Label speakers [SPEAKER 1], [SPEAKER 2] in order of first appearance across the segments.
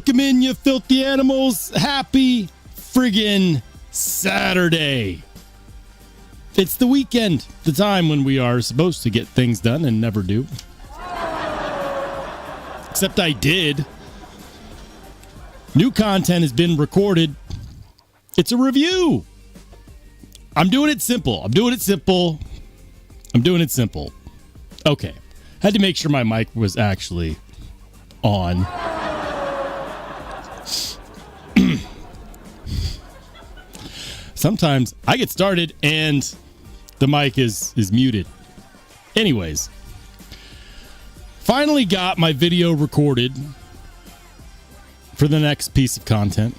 [SPEAKER 1] Welcome in, you filthy animals. Happy friggin' Saturday. It's the weekend, the time when we are supposed to get things done and never do. Except I did. New content has been recorded. It's a review. I'm doing it simple. Okay. Had to make sure my mic was actually on. Sometimes I get started and the mic is muted. Anyways, finally got my video recorded for the next piece of content.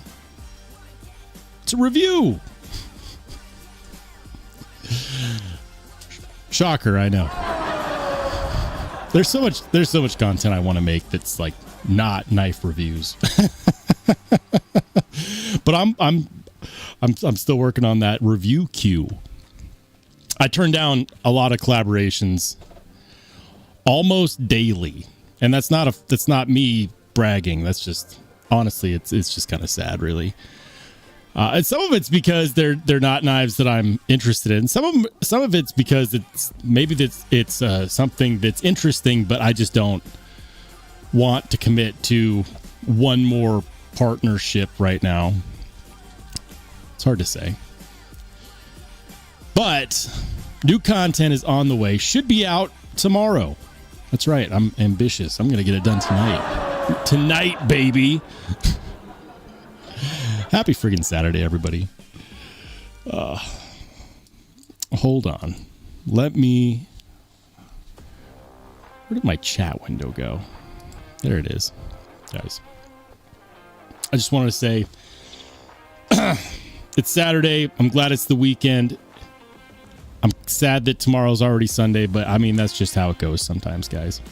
[SPEAKER 1] It's a review. Shocker, I know. There's so much content I want to make that's like not knife reviews. But I'm still working on that review queue. I turn down a lot of collaborations almost daily, and that's not me bragging. That's just honestly, it's just kind of sad, really. And some of it's because they're not knives that I'm interested in. Some of it's because it's something that's interesting, but I just don't want to commit to one more partnership right now. It's hard to say. But new content is on the way. Should be out tomorrow. That's right. I'm ambitious. I'm going to get it done tonight. Tonight, baby. Happy friggin' Saturday, everybody. Hold on. Where did my chat window go? There it is. Guys. I just wanted to say it's Saturday. I'm glad it's the weekend. I'm sad that tomorrow's already Sunday, but I mean, that's just how it goes sometimes, guys.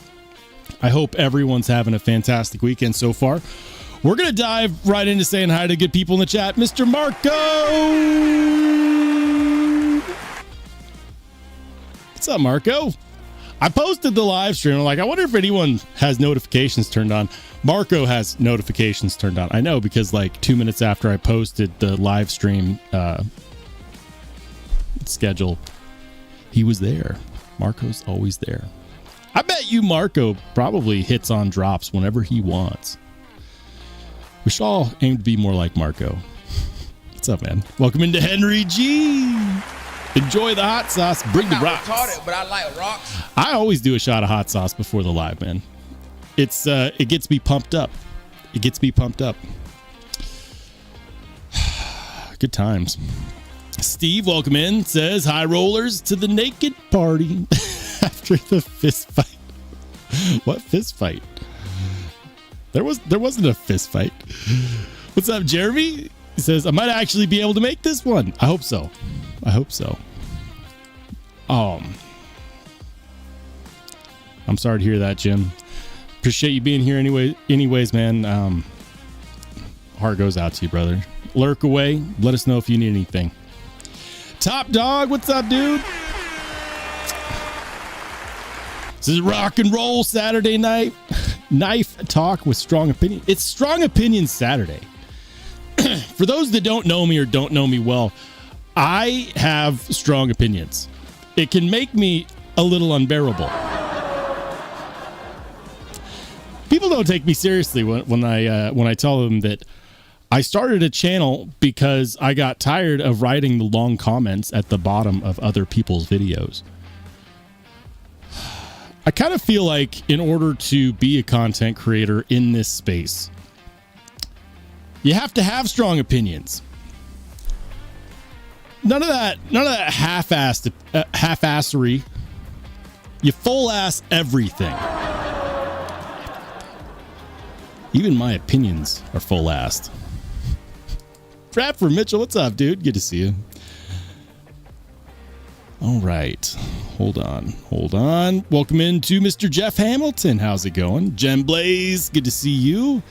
[SPEAKER 1] I hope everyone's having a fantastic weekend so far. We're going to dive right into saying hi to good people in the chat. Mr. Marco! What's up, Marco? I posted the live stream. I'm like, I wonder if anyone has notifications turned on. Marco has notifications turned on. I know, because like 2 minutes after I posted the live stream schedule, he was there. Marco's always there. I bet you Marco probably hits on drops whenever he wants. We should all aim to be more like Marco. What's up, man? Welcome into Henry G. Enjoy the hot sauce. Bring the rocks.
[SPEAKER 2] Retarded, but I like rocks.
[SPEAKER 1] I always do a shot of hot sauce before the live, man. It gets me pumped up. Good times. Steve, welcome in. Says, hi, rollers, to the naked party after the fist fight. What fist fight? There wasn't a fist fight. What's up, Jeremy? He says, I might actually be able to make this one. I hope so. I'm sorry to hear that, Jim. Appreciate you being here anyways, man. Heart goes out to you, brother. Lurk away. Let us know if you need anything. Top Dog, what's up, dude? This is rock and roll Saturday night. Knife talk with strong opinion. It's Strong Opinion Saturday. For those that don't know me or don't know me well, I have strong opinions. It can make me a little unbearable. People don't take me seriously when I tell them that I started a channel because I got tired of writing the long comments at the bottom of other people's videos. I kind of feel like in order to be a content creator in this space, you have to have strong opinions. None of that half-assery. You full-ass everything. Even my opinions are full-assed. Trap for Mitchell, what's up, dude? Good to see you. All right. Hold on. Welcome into Mr. Jeff Hamilton. How's it going? Gem Blaze, good to see you.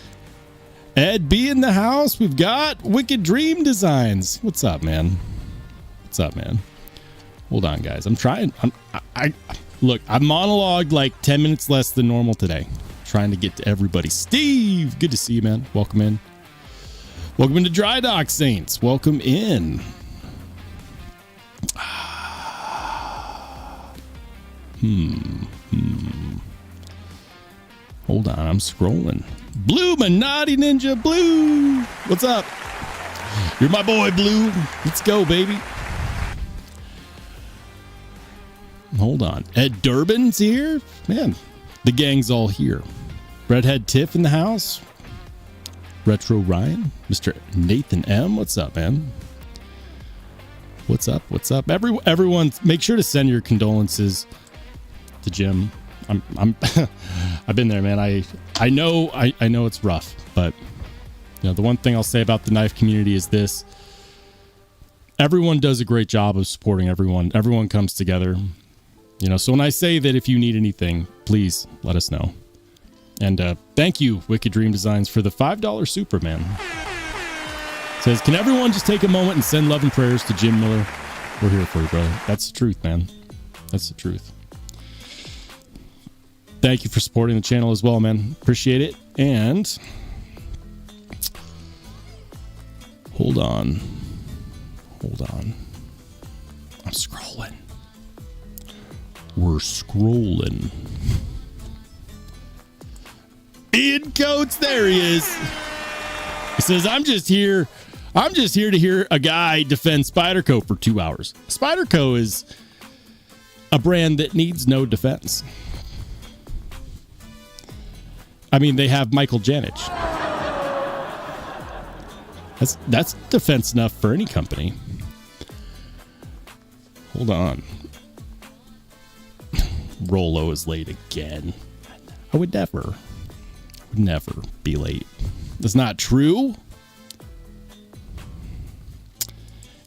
[SPEAKER 1] Ed B in the house. We've got Wicked Dream Designs. What's up, man? Hold on, guys. I'm trying. Look, I monologued like 10 minutes less than normal today. Trying to get to everybody. Steve, good to see you, man. Welcome in. Welcome into Dry Dock Saints. Welcome in. Hold on, I'm scrolling. Blue Minotti Ninja Blue. What's up? You're my boy, Blue. Let's go, baby. Hold on. Ed Durbin's here? Man, the gang's all here. Redhead Tiff in the house. Retro Ryan. Mr. Nathan M. What's up, man? What's up? What's up? Everyone, make sure to send your condolences to Jim. I've been there, man. I know it's rough, but you know, the one thing I'll say about the knife community is this: everyone does a great job of supporting everyone. Everyone comes together, you know. So when I say that, if you need anything, please let us know. And thank you, Wicked Dream Designs, for the $5 Superman. Says, can everyone just take a moment and send love and prayers to Jim Miller? We're here for you, brother. That's the truth, man. That's the truth. Thank you for supporting the channel as well, man. Appreciate it. And hold on. I'm scrolling. We're scrolling. Ian Coates, there he is. He says, I'm just here to hear a guy defend Spyderco for 2 hours. Spyderco is a brand that needs no defense. I mean, they have Michael Janich. That's defense enough for any company. Hold on. Rollo is late again. I would never be late. That's not true.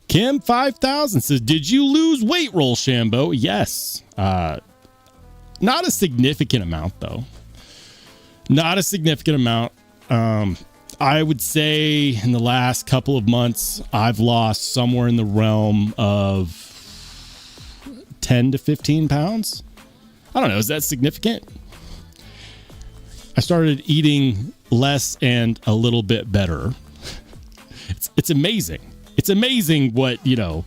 [SPEAKER 1] Kim 5000 says, did you lose weight, Rollshambo? Yes. Not a significant amount, though. Not a significant amount. I would say in the last couple of months, I've lost somewhere in the realm of 10 to 15 pounds. I don't know. Is that significant? I started eating less and a little bit better. It's amazing. It's amazing what, you know,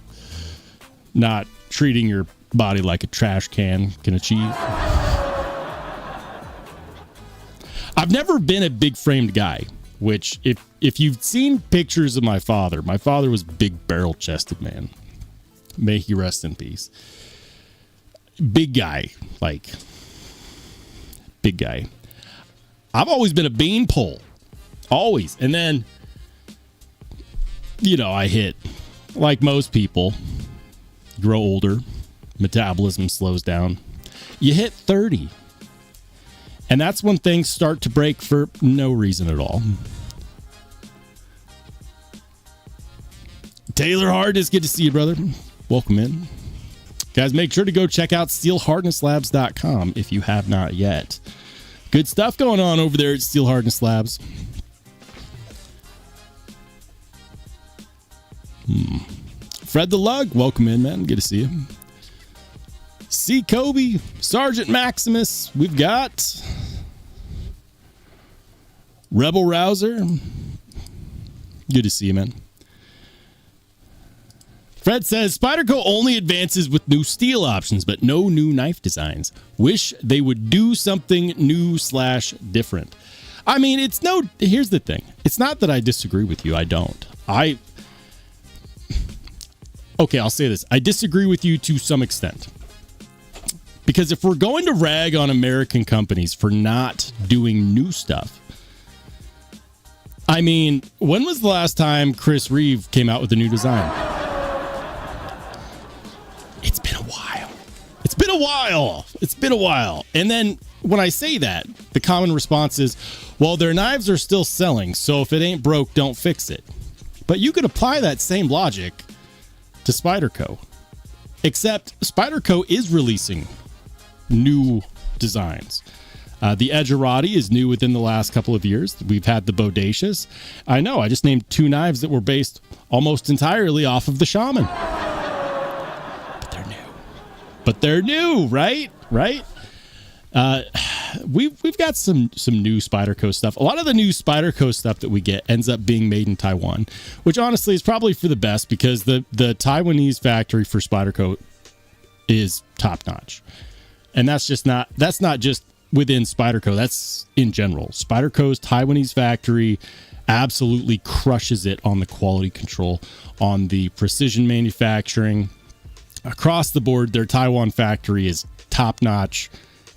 [SPEAKER 1] not treating your body like a trash can achieve. I've never been a big framed guy, which if you've seen pictures of my father was big barrel chested, man. May he rest in peace. Big guy, like big guy. I've always been a beanpole, always. And then, you know, I hit, like most people, grow older, metabolism slows down. You hit 30. And that's when things start to break for no reason at all. Taylor Hardness, good to see you, brother. Welcome in. Guys, make sure to go check out steelhardnesslabs.com if you have not yet. Good stuff going on over there at Steel Hardness Labs. Fred the Lug, welcome in, man. Good to see you. C. Kobe, Sergeant Maximus. We've got Rebel Rouser. Good to see you, man. Fred says, Spyderco only advances with new steel options, but no new knife designs. Wish they would do something new / different. I mean, here's the thing. It's not that I disagree with you. I don't. Okay, I'll say this. I disagree with you to some extent. Because if we're going to rag on American companies for not doing new stuff, I mean, when was the last time Chris Reeve came out with a new design? It's been a while. It's been a while. And then when I say that, the common response is, well, their knives are still selling, so if it ain't broke, don't fix it. But you could apply that same logic to Spyderco. Except Spyderco is releasing new designs. The Edgerati is new within the last couple of years. We've had the Bodacious. I know, I just named 2 knives that were based almost entirely off of the Shaman. But they're new, right? we've got some new Spyderco stuff. A lot of the new Spyderco stuff that we get ends up being made in Taiwan, which honestly is probably for the best because the Taiwanese factory for Spyderco is top notch, and that's not just within Spyderco. That's in general. Spyderco's Taiwanese factory absolutely crushes it on the quality control, on the precision manufacturing. Across the board, their Taiwan factory is top-notch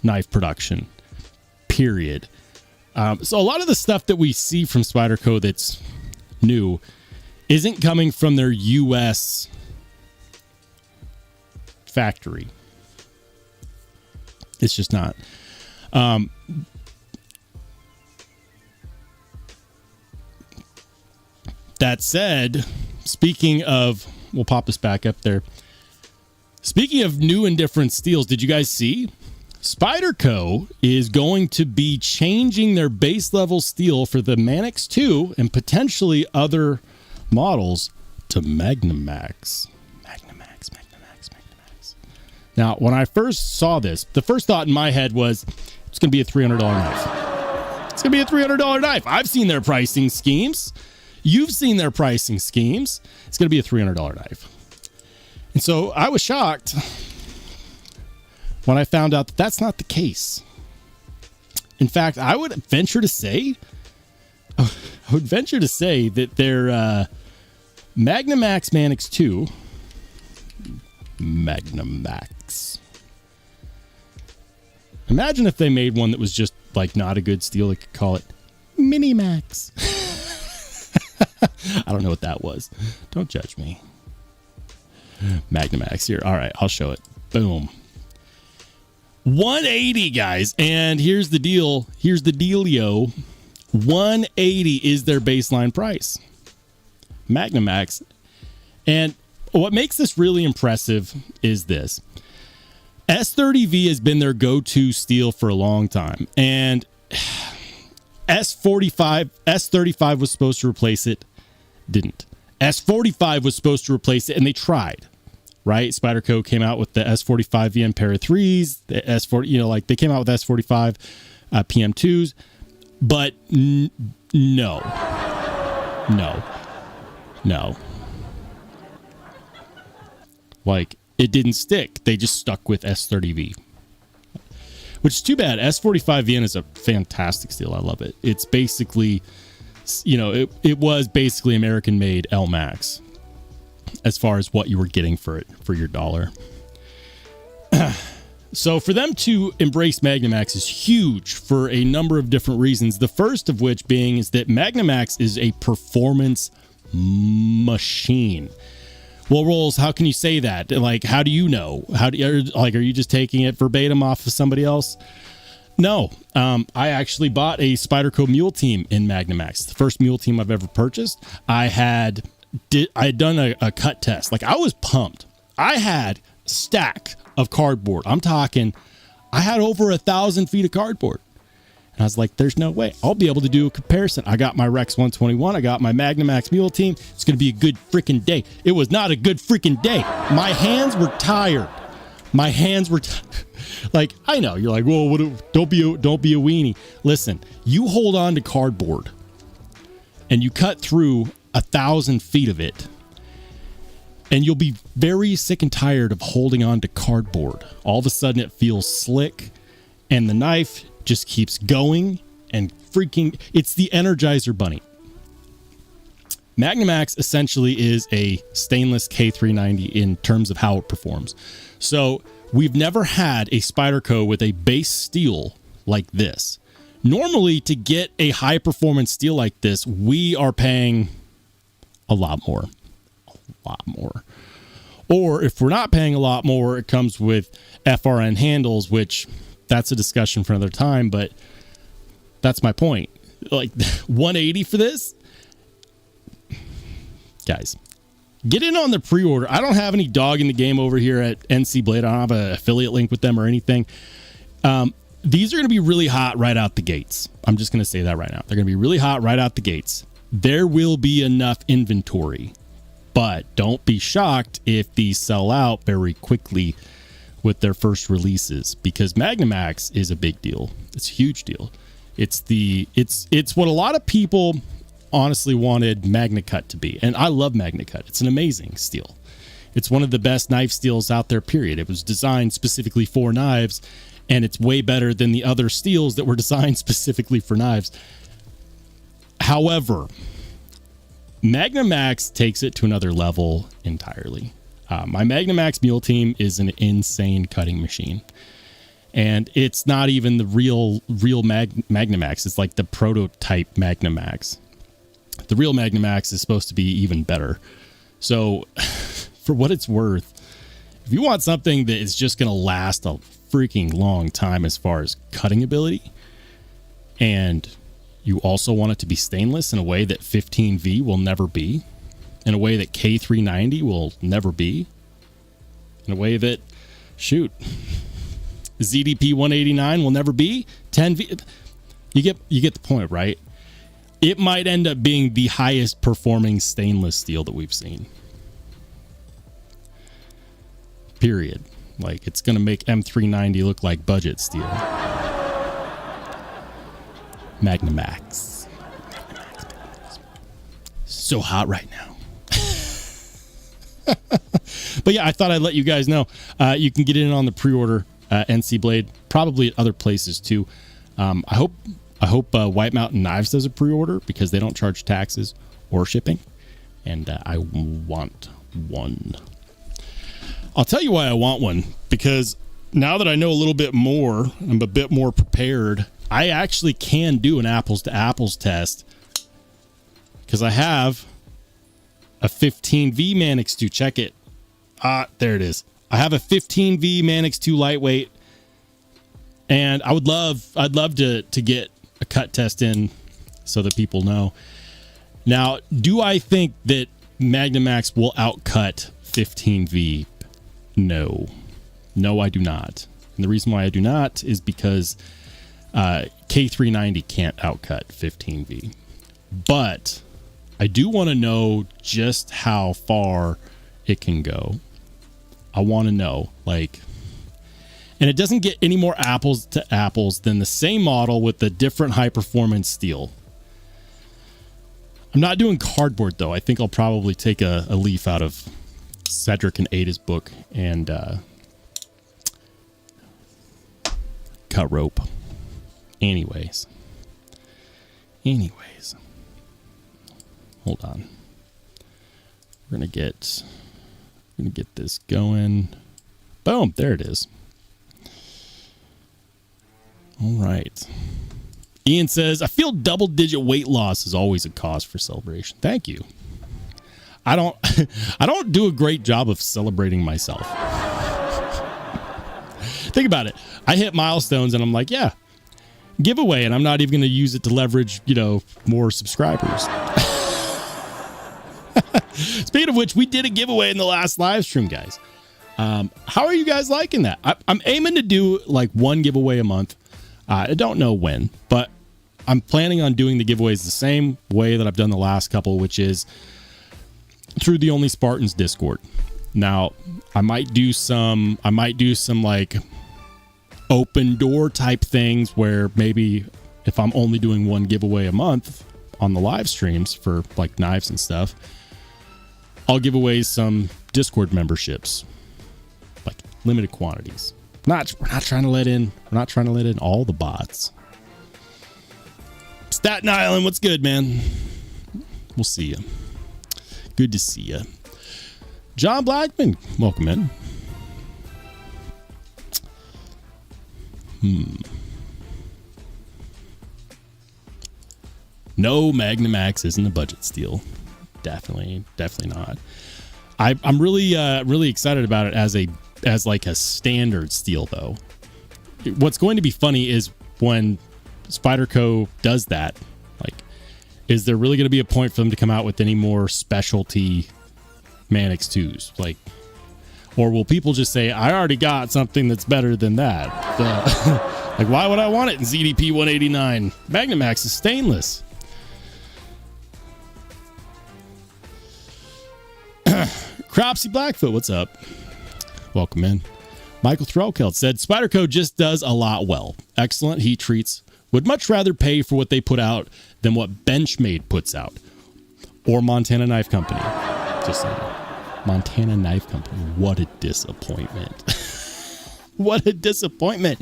[SPEAKER 1] knife production, period. So a lot of the stuff that we see from Spyderco that's new isn't coming from their U.S. factory. It's just not. That said, speaking of, we'll pop this back up there. Speaking of new and different steels, did you guys see? Spyderco is going to be changing their base level steel for the Manix 2 and potentially other models to Magnamax. Now, when I first saw this, the first thought in my head was, it's going to be a $300 knife. It's going to be a $300 knife. I've seen their pricing schemes. You've seen their pricing schemes. It's going to be a $300 knife. And so I was shocked when I found out that that's not the case. In fact, I would venture to say that their Magnamax Manix 2, Magnamax. Imagine if they made one that was just like not a good steel. They could call it Minimax. I don't know what that was. Don't judge me. Magnamax here. All right, I'll show it. Boom. 180, guys. And here's the deal. Here's the dealio. 180 is their baseline price. Magnamax. And what makes this really impressive is this. S30V has been their go-to steel for a long time. And S35 was supposed to replace it. Didn't. S45 was supposed to replace it, and they tried. Right? Spyderco came out with the S45 VM Para 3s, the S40, they came out with S45 PM2s, but no. Like, it didn't stick. They just stuck with S30V. Which is too bad. S45 VN is a fantastic steel. I love it. It's basically, it was basically American-made LMAX as far as what you were getting for it, for your dollar. So for them to embrace Magnamax is huge for a number of different reasons. The first of which being is that Magnamax is a performance machine. Well, Rolls, how can you say that? Like, how do you know? Are you just taking it verbatim off of somebody else? No, I actually bought a Spyderco mule team in Magnamax. The first mule team I've ever purchased. I had done a cut test. Like, I was pumped. I had a stack of cardboard. I'm talking, I had over 1,000 feet of cardboard. And I was like, there's no way I'll be able to do a comparison. I got my Rex 121. I got my Magnamax mule team. It's going to be a good freaking day. It was not a good freaking day. My hands were tired. Like, I know you're like, whoa, don't be a weenie. Listen, you hold on to cardboard and you cut through 1,000 feet of it, and you'll be very sick and tired of holding on to cardboard. All of a sudden it feels slick, and the knife just keeps going, and it's the Energizer Bunny. Magnamax essentially is a stainless K390 in terms of how it performs. So we've never had a Spyderco with a base steel like this. Normally, to get a high performance steel like this, we are paying a lot more. Or if we're not paying a lot more, it comes with FRN handles, which that's a discussion for another time, but that's my point. Like, 180 for this? Guys, get in on the pre-order. I don't have any dog in the game over here at NC Blade. I don't have an affiliate link with them or anything. These are going to be really hot right out the gates. I'm just going to say that right now. They're going to be really hot right out the gates. There will be enough inventory, but don't be shocked if these sell out very quickly with their first releases, because Magnamax is a big deal. It's a huge deal. It's what a lot of people honestly wanted MagnaCut to be. And I love MagnaCut. It's an amazing steel. It's one of the best knife steels out there, period. It was designed specifically for knives, and it's way better than the other steels that were designed specifically for knives. However, Magnamax takes it to another level entirely. My Magnamax Mule Team is an insane cutting machine. And it's not even the real Magnamax. It's like the prototype Magnamax. The real Magnamax is supposed to be even better. So, for what it's worth, if you want something that is just going to last a freaking long time as far as cutting ability, and you also want it to be stainless in a way that 15V will never be, in a way that K390 will never be, in a way that, shoot, ZDP 189 will never be, 10V, you get the point, right? It might end up being the highest performing stainless steel that we've seen. Period. Like, it's going to make M390 look like budget steel. Magnamax. So hot right now. But yeah, I thought I'd let you guys know. You can get in on the pre-order NC Blade, probably at other places too. I hope White Mountain Knives does a pre-order, because they don't charge taxes or shipping, and I want one. I'll tell you why I want one, because now that I know a little bit more, I'm a bit more prepared. I actually can do an apples to apples test, because I have a 15V Manix 2. Check it. There it is. I have a 15V Manix 2 lightweight, and I'd love to get a cut test in so that people know. Now, do I think that Magnamax will outcut 15V? No, I do not. And the reason why I do not is because K390 can't outcut 15V. But I do want to know just how far it can go. I want to know, like, and it doesn't get any more apples to apples than the same model with the different high performance steel. I'm not doing cardboard though. I think I'll probably take a leaf out of Cedric and Ada's book and cut rope. Anyways, hold on. We're gonna get this going. Boom, there it is. All right. Ian says, I feel double-digit weight loss is always a cause for celebration. Thank you. I don't do a great job of celebrating myself. Think about it. I hit milestones and I'm like, yeah, giveaway, and I'm not even going to use it to leverage, more subscribers. Speaking of which, we did a giveaway in the last live stream, guys. How are you guys liking that? I'm aiming to do like one giveaway a month. I don't know when, but I'm planning on doing the giveaways the same way that I've done the last couple, which is through the Only Spartans Discord. Now, I might do some like open door type things where maybe if I'm only doing one giveaway a month on the live streams for like knives and stuff, I'll give away some Discord memberships, like limited quantities. We're not trying to let in all the bots. Staten Island, what's good, man? We'll see you. Good to see you. John Blackman, welcome in. No, Magnamax isn't a budget steel. Definitely not. I'm really excited about it as like a standard steel though. What's going to be funny is when Spyderco does that, like, is there really going to be a point for them to come out with any more specialty Manix 2s? Like, or will people just say, I already got something that's better than that? Like, why would I want it in ZDP 189? Magnamax is stainless. Cropsy Blackfoot, what's up? Welcome in. Michael Threlkeld said, Spyderco just does a lot well. Excellent heat treats. Would much rather pay for what they put out than what Benchmade puts out. Or Montana Knife Company. Just saying. Montana Knife Company. What a disappointment. What a disappointment.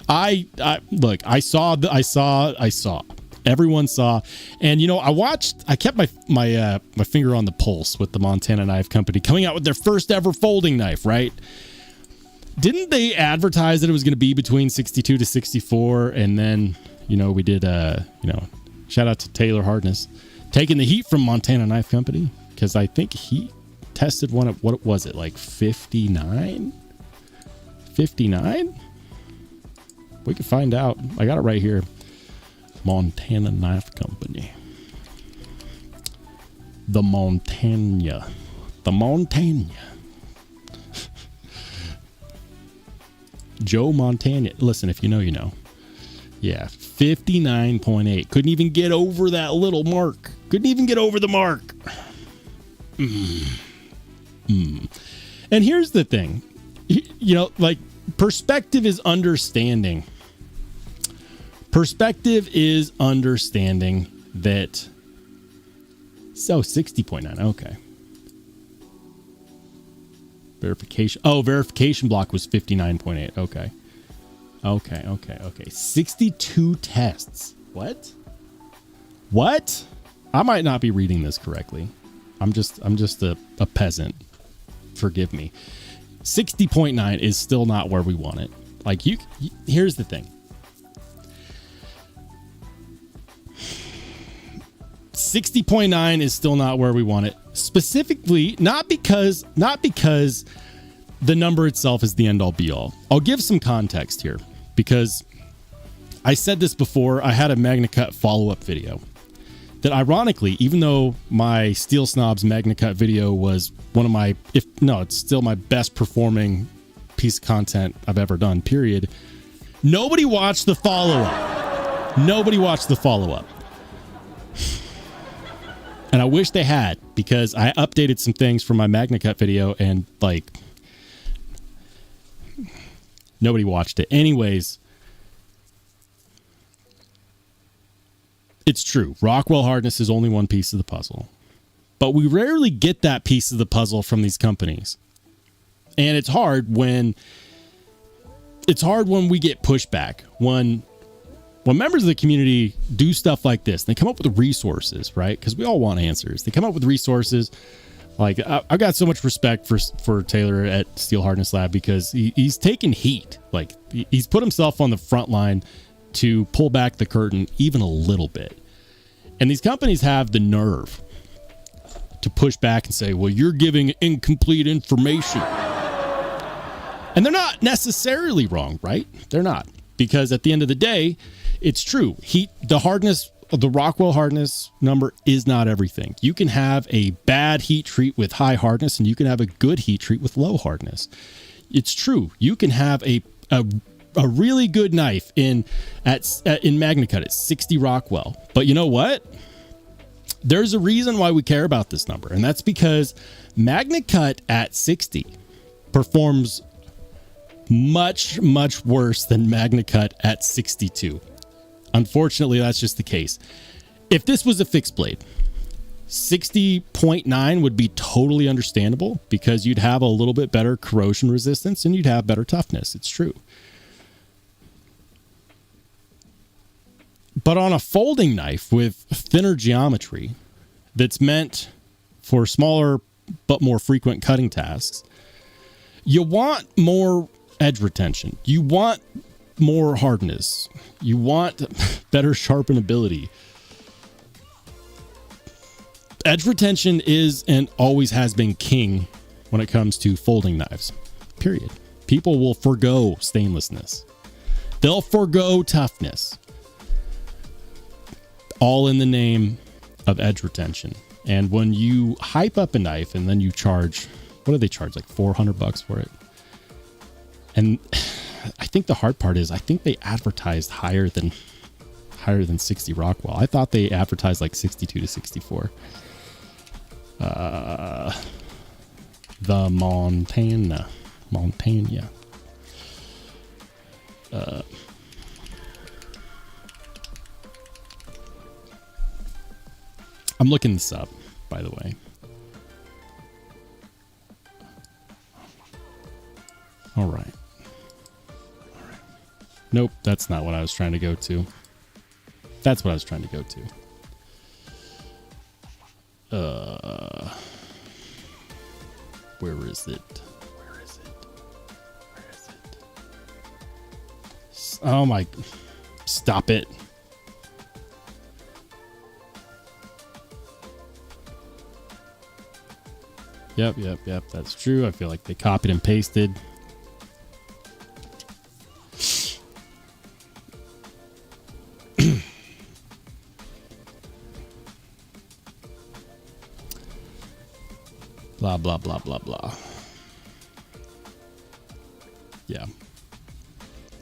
[SPEAKER 1] Look, I saw. Everyone saw. And, you know, I kept my finger on the pulse with the Montana Knife Company coming out with their first ever folding knife, right? Didn't they advertise that it was going to be between 62 to 64? And then, you know, we did, shout out to Taylor Hardness, taking the heat from Montana Knife Company. Because I think he tested one at, what was it, like 59? 59? We can find out. I got it right here. Montana Knife Company. The Montana. Joe Montana. Listen, if you know, you know. Yeah, 59.8. Couldn't even get over that little mark. Couldn't even get over the mark. And here's the thing. You know, like, perspective is understanding. Perspective is understanding that. So 60.9. Okay. Verification. Oh, verification block was 59.8. Okay. 62 tests. What? I might not be reading this correctly. I'm just a peasant. Forgive me. 60.9 is still not where we want it. Like, here's the thing. 60.9 is still not where we want it. Specifically, not because the number itself is the end all be all. I'll give some context here because I said this before. I had a MagnaCut follow-up video that, ironically, even though my Steel Snobs MagnaCut video was one of my, it's still my best performing piece of content I've ever done, period. Nobody watched the follow-up. And I wish they had, because I updated some things from my MagnaCut video and, like, nobody watched it. Anyways, it's true. Rockwell hardness is only one piece of the puzzle. But we rarely get that piece of the puzzle from these companies. And it's hard when we get pushback. When members of the community do stuff like this, they come up with resources, right? Because we all want answers. They come up with resources. Like, I've got so much respect for Taylor at Steel Hardness Lab, because he's taken heat. Like, he's put himself on the front line to pull back the curtain even a little bit. And these companies have the nerve to push back and say, well, you're giving incomplete information. And they're not necessarily wrong, right? They're not. Because at the end of the day, it's true. The hardness of the Rockwell hardness number is not everything. You can have a bad heat treat with high hardness, and you can have a good heat treat with low hardness. It's true. You can have a really good knife in MagnaCut at 60 Rockwell. But you know what? There's a reason why we care about this number, and that's because MagnaCut at 60 performs much, much worse than MagnaCut at 62. Unfortunately, that's just the case. If this was a fixed blade, 60.9 would be totally understandable, because you'd have a little bit better corrosion resistance and you'd have better toughness. It's true. But on a folding knife with thinner geometry that's meant for smaller but more frequent cutting tasks, you want more edge retention. You want more hardness. You want better sharpenability. Edge retention is and always has been king when it comes to folding knives. Period. People will forgo stainlessness. They'll forgo toughness. All in the name of edge retention. And when you hype up a knife and then you charge, what do they charge? Like $400 for it. And I think the hard part is, I think they advertised higher than 60 Rockwell. I thought they advertised like 62 to 64. The Montana. I'm looking this up, by the way. All right. Nope, that's not what I was trying to go to. That's what I was trying to go to. Where is it? Where is it? Where is it? Oh my... Stop it. Yep, that's true. I feel like they copied and pasted. Blah, blah, blah, blah, blah. Yeah.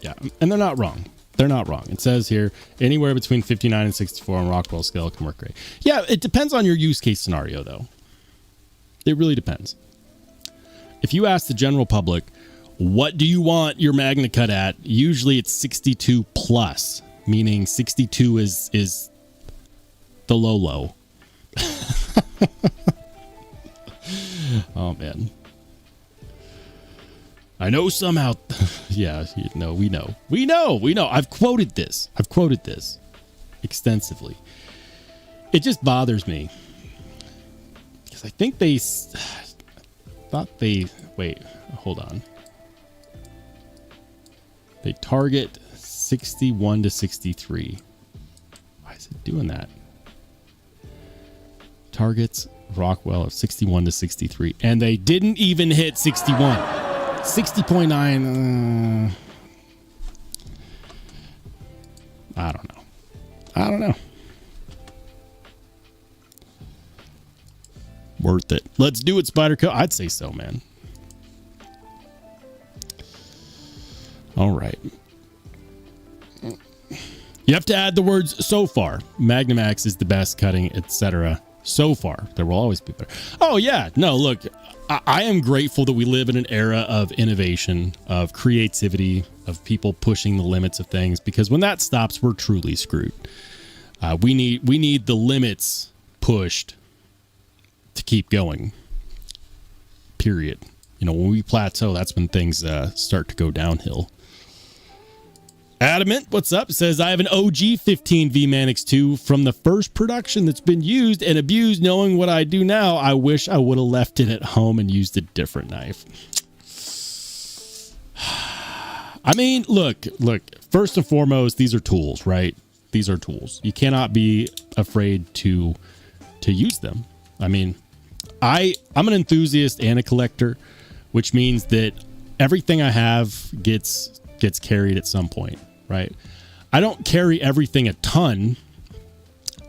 [SPEAKER 1] Yeah, and they're not wrong. They're not wrong. It says here, anywhere between 59 and 64 on Rockwell scale can work great. Yeah, it depends on your use case scenario, though. It really depends. If you ask the general public, what do you want your Magna Cut at? Usually it's 62 plus, meaning 62 is the low. Oh, man. I know somehow. Yeah, no, we know. We know. I've quoted this extensively. It just bothers me. Because I think they thought they... Wait, hold on. They target 61 to 63. Why is it doing that? Targets Rockwell of 61 to 63. And they didn't even hit 61. 60.9. I don't know. Worth it. Let's do it, Spyderco. I'd say so, man. All right. You have to add the words so far. Magnamax is the best cutting, etc. So far. There will always be better. Oh, yeah. No, look, I am grateful that we live in an era of innovation, of creativity, of people pushing the limits of things, because when that stops, we're truly screwed. We need the limits pushed to keep going. Period. You know, when we plateau, that's when things start to go downhill. Adamant, what's up? Says, I have an OG 15 V-Manix 2 from the first production that's been used and abused. Knowing what I do now, I wish I would have left it at home and used a different knife. I mean, look, first and foremost, these are tools, right? These are tools. You cannot be afraid to use them. I mean, I'm an enthusiast and a collector, which means that everything I have gets carried at some point, right? I don't carry everything a ton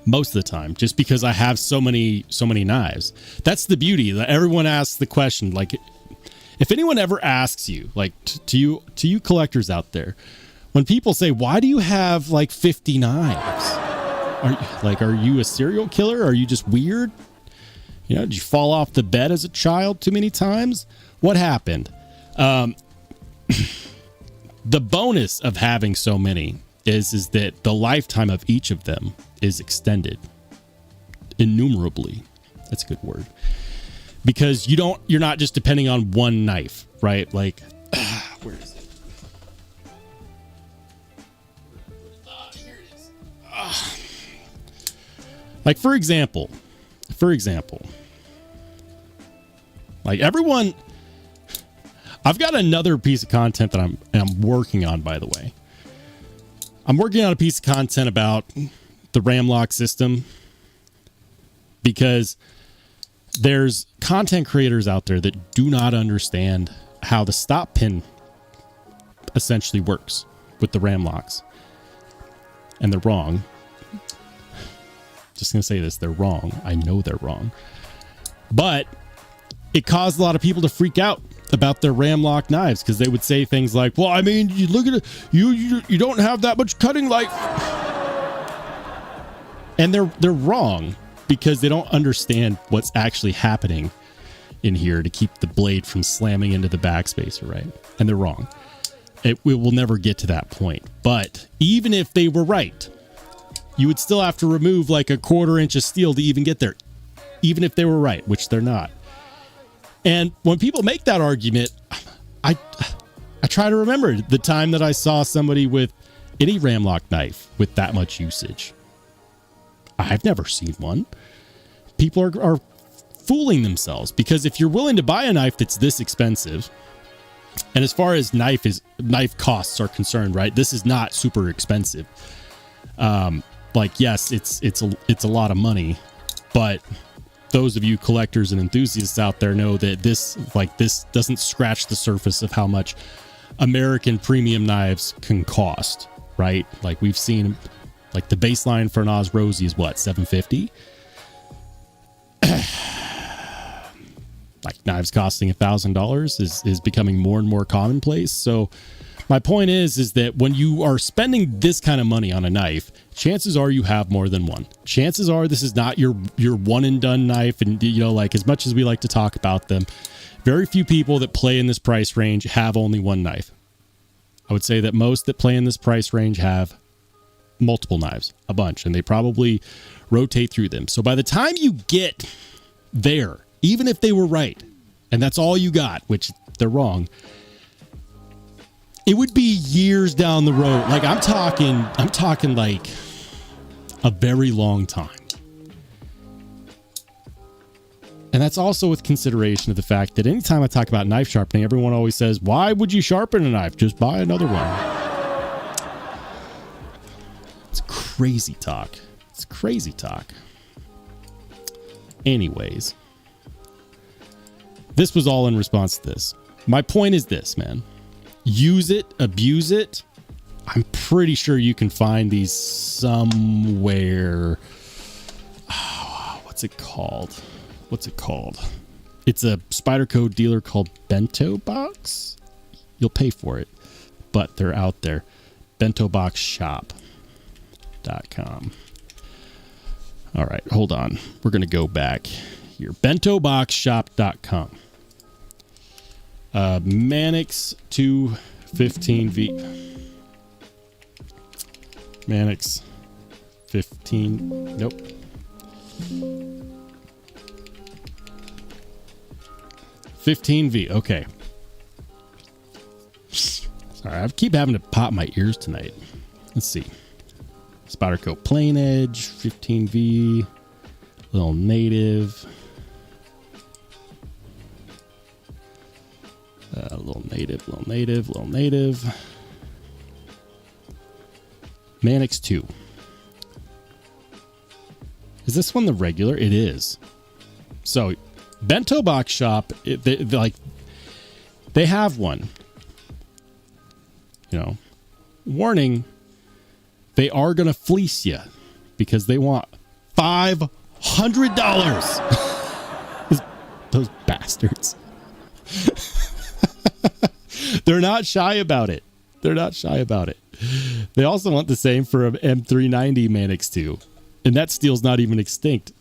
[SPEAKER 1] most of the time, just because I have so many knives. That's the beauty. That everyone asks the question, like, if anyone ever asks you, like, to you collectors out there, when people say, why do you have like 50 knives? Are you a serial killer? Are you just weird? You know, did you fall off the bed as a child too many times? What happened? The bonus of having so many is that the lifetime of each of them is extended innumerably. That's a good word. Because you're not just depending on one knife, right? Like, where is it? Here it is. Like, for example, like everyone, I've got another piece of content that I'm working on, by the way. I'm working on a piece of content about the ram lock system, because there's content creators out there that do not understand how the stop pin essentially works with the ram locks. And they're wrong. Just going to say this, they're wrong. I know they're wrong. But it caused a lot of people to freak out about their ram lock knives, because they would say things like, well, I mean, you look at it, you don't have that much cutting life. And they're wrong, because they don't understand what's actually happening in here to keep the blade from slamming into the backspacer, right? And they're wrong. We will never get to that point. But even if they were right, you would still have to remove like a 1/4 inch of steel to even get there, even if they were right, which they're not. And when people make that argument, I try to remember the time that I saw somebody with any ramlock knife with that much usage. I've never seen one. People are fooling themselves, because if you're willing to buy a knife that's this expensive, and as far as knife costs are concerned, right, this is not super expensive. Like, yes, it's a lot of money, but those of you collectors and enthusiasts out there know that this doesn't scratch the surface of how much American premium knives can cost, right? Like, we've seen, like, the baseline for an Oz Rosie is what, $750? Like, knives costing $1,000 is becoming more and more commonplace. So my point is that when you are spending this kind of money on a knife, chances are you have more than one. Chances are this is not your one and done knife. And, you know, like, as much as we like to talk about them, very few people that play in this price range have only one knife. I would say that most that play in this price range have multiple knives, a bunch, and they probably rotate through them. So by the time you get there, even if they were right, and that's all you got, which they're wrong, it would be years down the road. Like, I'm talking like a very long time. And that's also with consideration of the fact that anytime I talk about knife sharpening, everyone always says, why would you sharpen a knife? Just buy another one. It's crazy talk. It's crazy talk. Anyways, this was all in response to this. My point is this, man. Use it, abuse it. I'm pretty sure you can find these somewhere. Oh, what's it called? It's a Spyderco dealer called Bento Box. You'll pay for it, but they're out there. bentoboxshop.com. All right, hold on. We're going to go back here. bentoboxshop.com. Mannix 215V. Mannix 15. Nope. $15V. Okay. Sorry, I keep having to pop my ears tonight. Let's see. Spyderco Plain Edge, 15V, little native. Little native. Mannix 2. Is this one the regular? It is. So, Bento Box Shop, they have one. You know, warning, they are going to fleece you because they want $500. Those bastards. They're not shy about it. They also want the same for an M390 Mannix 2. And that steel's not even extinct.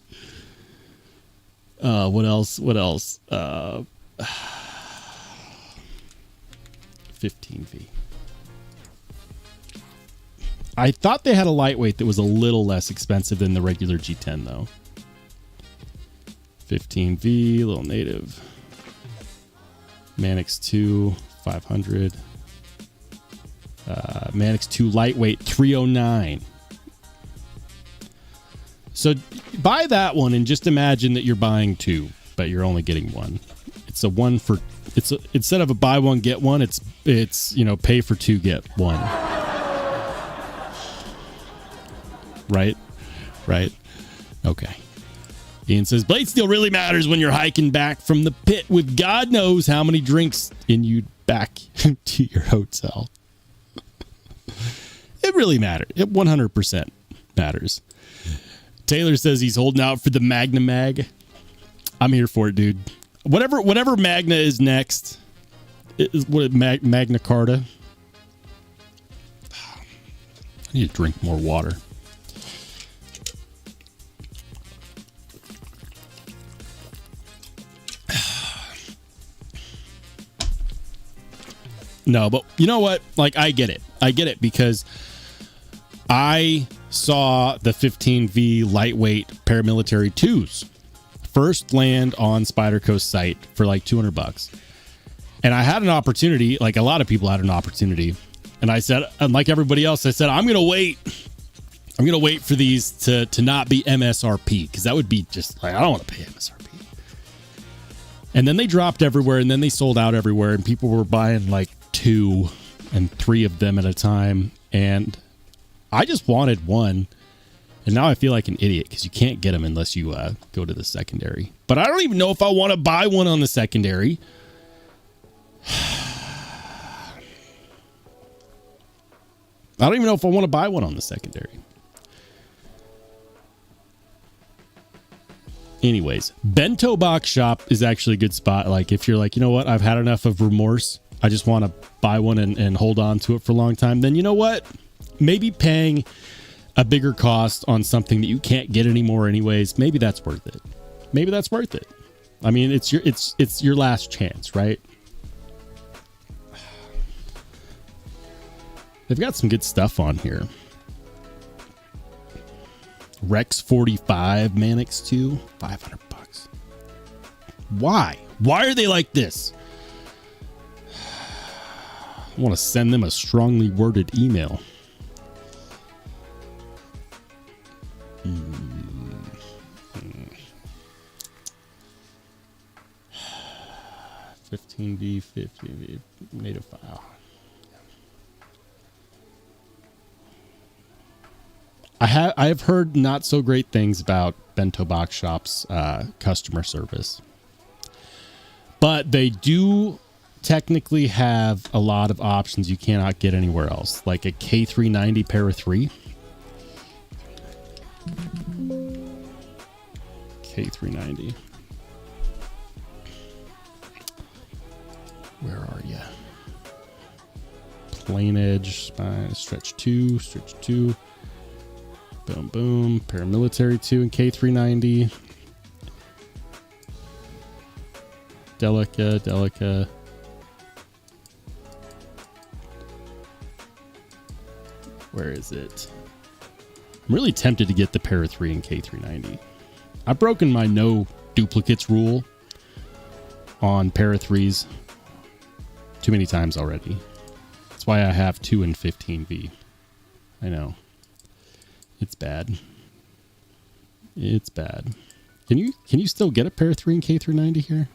[SPEAKER 1] What else? 15V. I thought they had a lightweight that was a little less expensive than the regular G10, though. 15V, little native. Mannix 2, 500. Mannix 2 lightweight, 309. So buy that one and just imagine that you're buying two, but you're only getting one. It's a one for, instead of a buy one get one, it's pay for two get one. Right. Okay. Ian says blade steel really matters when you're hiking back from the pit with God knows how many drinks in you back to your hotel. It really matters. It 100% matters. Taylor says he's holding out for the Magna Mag. I'm here for it, dude. Whatever Magna is next. Magna Carta. I need to drink more water. No, but you know what? Like, I get it because I saw the 15V lightweight paramilitary 2s first land on Spyderco's site for like $200. And I had an opportunity, like a lot of people had an opportunity. And I said, and like everybody else, I said, I'm going to wait. I'm going to wait for these to not be MSRP, because that would be just like, I don't want to pay MSRP. And then they dropped everywhere, and then they sold out everywhere, and people were buying like 2 and 3 of them at a time. And I just wanted one. And now I feel like an idiot because you can't get them unless you go to the secondary. But I don't even know if I want to buy one on the secondary. I don't even know if I want to buy one on the secondary. Anyways, Bento Box Shop is actually a good spot. Like if you're like, you know what, I've had enough of remorse. I just want to buy one and hold on to it for a long time. Then you know what? Maybe paying a bigger cost on something that you can't get anymore anyways, maybe that's worth it. Maybe that's worth it. I mean, it's your last chance, right? They've got some good stuff on here. Rex 45 Manix 2, $500. Why? Why are they like this? I want to send them a strongly worded email. 15V, 50V, native file. I have heard not so great things about Bento Box Shop's customer service, but they do technically have a lot of options you cannot get anywhere else, like a K390 Para 3. K390. Where are you? Plain edge, spine, stretch 2, boom, boom, paramilitary 2 and K390. Delica. Where is it? I'm really tempted to get the Para 3 and K390. I've broken my no duplicates rule on Para 3s too many times already. That's why I have 2 and 15V. I know. It's bad. It's bad. Can you still get a Para 3 and K390 here?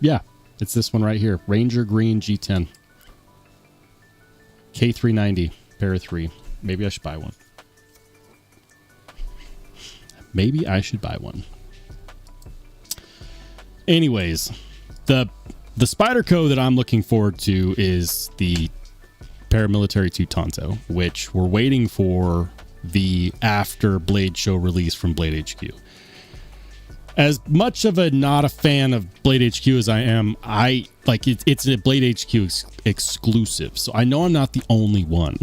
[SPEAKER 1] Yeah, it's this one right here. Ranger Green G10. K390 Para 3. Maybe I should buy one. Maybe I should buy one. Anyways, the Spyderco that I'm looking forward to is the Paramilitary 2 Tonto, which we're waiting for the after Blade Show release from Blade HQ. As much of a not a fan of Blade HQ as I am, I like it's a Blade HQ exclusive, so I know I'm not the only one.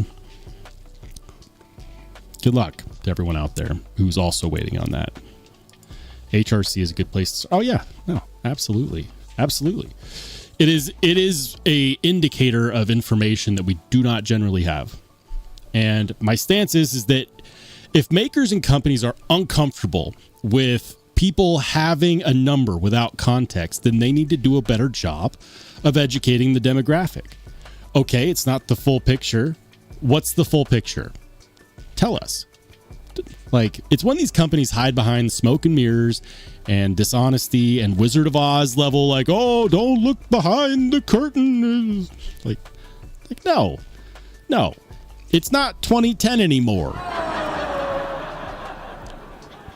[SPEAKER 1] Good luck to everyone out there who's also waiting on that. HRC is a good place to... Oh yeah, no, absolutely. It is a indicator of information that we do not generally have. And my stance is that if makers and companies are uncomfortable with people having a number without context, then they need to do a better job of educating the demographic. Okay, it's not the full picture. What's the full picture? Tell us. Like, it's when these companies hide behind smoke and mirrors and dishonesty and Wizard of Oz level, like, oh, don't look behind the curtain. Like no. It's not 2010 anymore.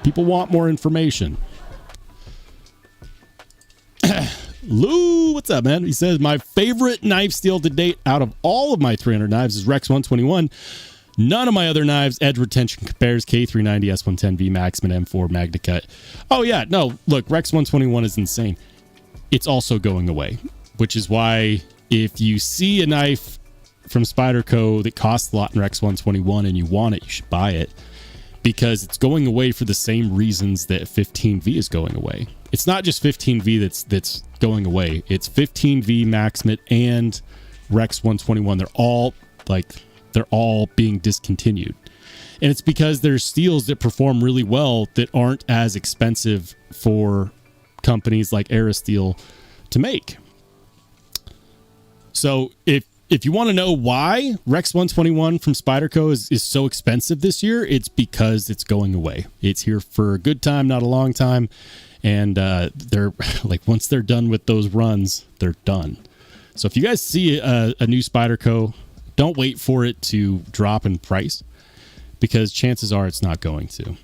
[SPEAKER 1] People want more information. Lou, what's up, man? He says, my favorite knife steel to date out of all of my 300 knives is Rex 121. None of my other knives edge retention compares. K390, S110V, Maxman, M4, MagnaCut. Oh, yeah. No, look, Rex 121 is insane. It's also going away, which is why if you see a knife from Spyderco that costs a lot in Rex 121 and you want it, you should buy it. because it's going away for the same reasons that 15V is going away. It's not just 15V that's going away. It's 15V, Maximate, and Rex 121. They're all being discontinued. And it's because there's steels that perform really well that aren't as expensive for companies like Aerosteel to make. So if you want to know why Rex 121 from Spyderco is so expensive this year, it's because it's going away. It's here for a good time, not a long time. And they're like, once they're done with those runs, they're done. So if you guys see a new Spyderco, don't wait for it to drop in price, because chances are it's not going to.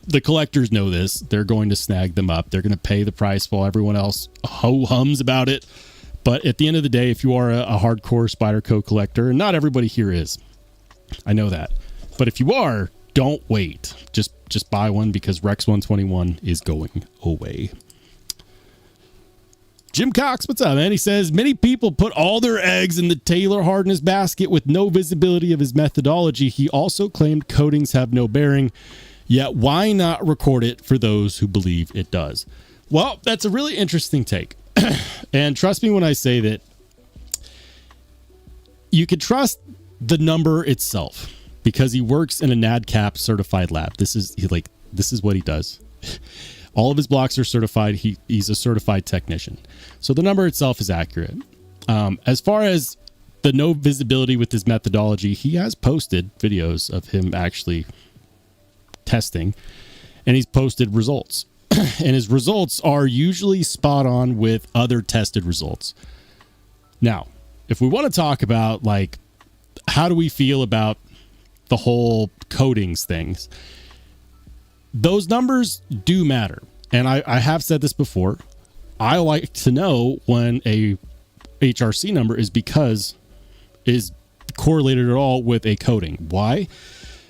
[SPEAKER 1] The collectors know this. They're going to snag them up. They're going to pay the price while everyone else ho-hums about it. But at the end of the day, if you are a hardcore Spyderco collector, and not everybody here is, I know that. But if you are, don't wait. Just buy one, because Rex 121 is going away. Jim Cox, what's up, man? He says, many people put all their eggs in the Taylor hardness basket with no visibility of his methodology. He also claimed coatings have no bearing, yet why not record it for those who believe it does? Well, that's a really interesting take. And trust me when I say that you could trust the number itself, because he works in a NADCAP certified lab. This is what he does. All of his blocks are certified. He's a certified technician. So the number itself is accurate. As far as the no visibility with his methodology, he has posted videos of him actually testing, and he's posted results. And his results are usually spot on with other tested results. Now, if we want to talk about, like, how do we feel about the whole coatings things, those numbers do matter. And I have said this before. I like to know when a HRC number is correlated at all with a coating. Why?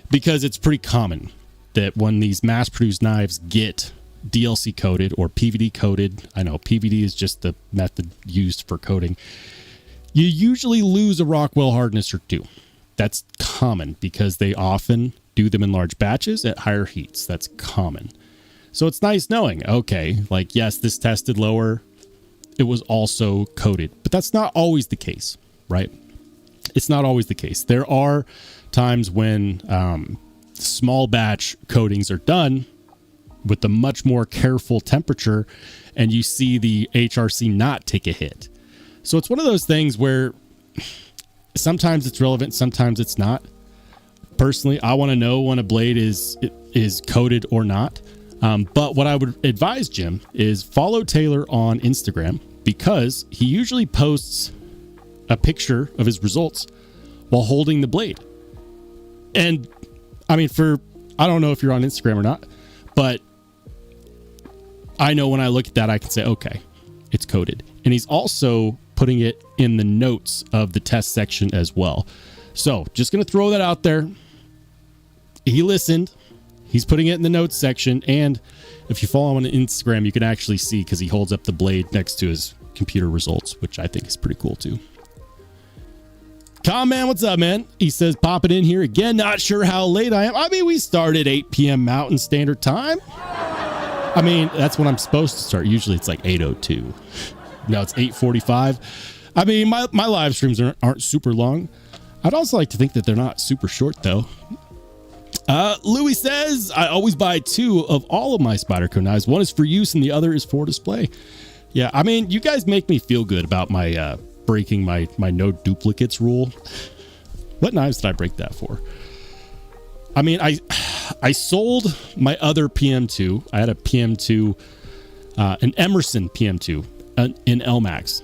[SPEAKER 1] Because it's pretty common that when these mass-produced knives get DLC coated or PVD coated, I know PVD is just the method used for coating, you usually lose a Rockwell hardness or two. That's common because they often do them in large batches at higher heats. That's common. So it's nice knowing, okay, like, yes, this tested lower, it was also coated, but that's not always the case, right? It's not always the case. There are times when small batch coatings are done with a much more careful temperature, and you see the HRC not take a hit. So it's one of those things where sometimes it's relevant, sometimes it's not. Personally, I want to know when a blade is coated or not. But what I would advise Jim is follow Taylor on Instagram, because he usually posts a picture of his results while holding the blade. And I mean, I don't know if you're on Instagram or not, but I know when I look at that, I can say, okay, it's coated. And he's also putting it in the notes of the test section as well. So just going to throw that out there. He listened. He's putting it in the notes section. And if you follow him on Instagram, you can actually see, because he holds up the blade next to his computer results, which I think is pretty cool too. Man, what's up, man? He says, pop it in here again. Not sure how late I am. I mean, we started 8 p.m. Mountain Standard Time. I mean, that's when I'm supposed to start. Usually it's like 8:02. Now it's 8:45. I mean, my live streams aren't super long. I'd also like to think that they're not super short, though. Louis says, I always buy 2 of all of my Spyderco knives. One is for use and the other is for display. Yeah, I mean, you guys make me feel good about my breaking my no duplicates rule. What knives did I break that for? I mean, I sold my other PM2. I had a PM2, an Emerson PM2 in LMAX,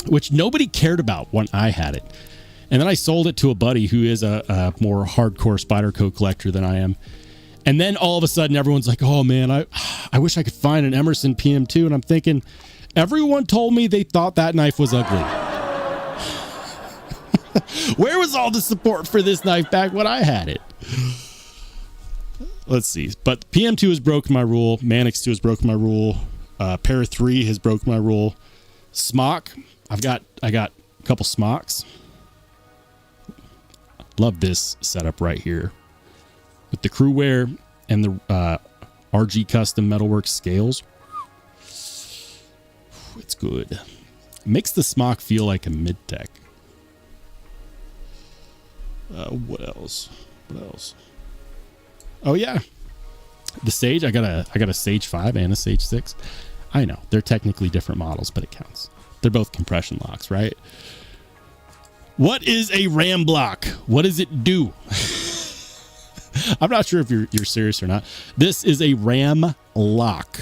[SPEAKER 1] which nobody cared about when I had it. And then I sold it to a buddy who is a more hardcore Spyderco collector than I am. And then all of a sudden, everyone's like, oh, man, I wish I could find an Emerson PM2. And I'm thinking, everyone told me they thought that knife was ugly. Where was all the support for this knife back when I had it? Let's see. But PM2 has broken my rule. Manix 2 has broken my rule. Para 3 has broken my rule. Smock. I got a couple smocks. Love this setup right here. with the crew wear and the RG custom metalwork scales. It's good. Makes the smock feel like a mid-tech. What else? What else? Oh yeah, the Sage. I got a Sage 5 and a Sage 6. I know they're technically different models, but it counts. They're both compression locks, right? What is a ram block? What does it do? I'm not sure if you're serious or not. This is a ram lock.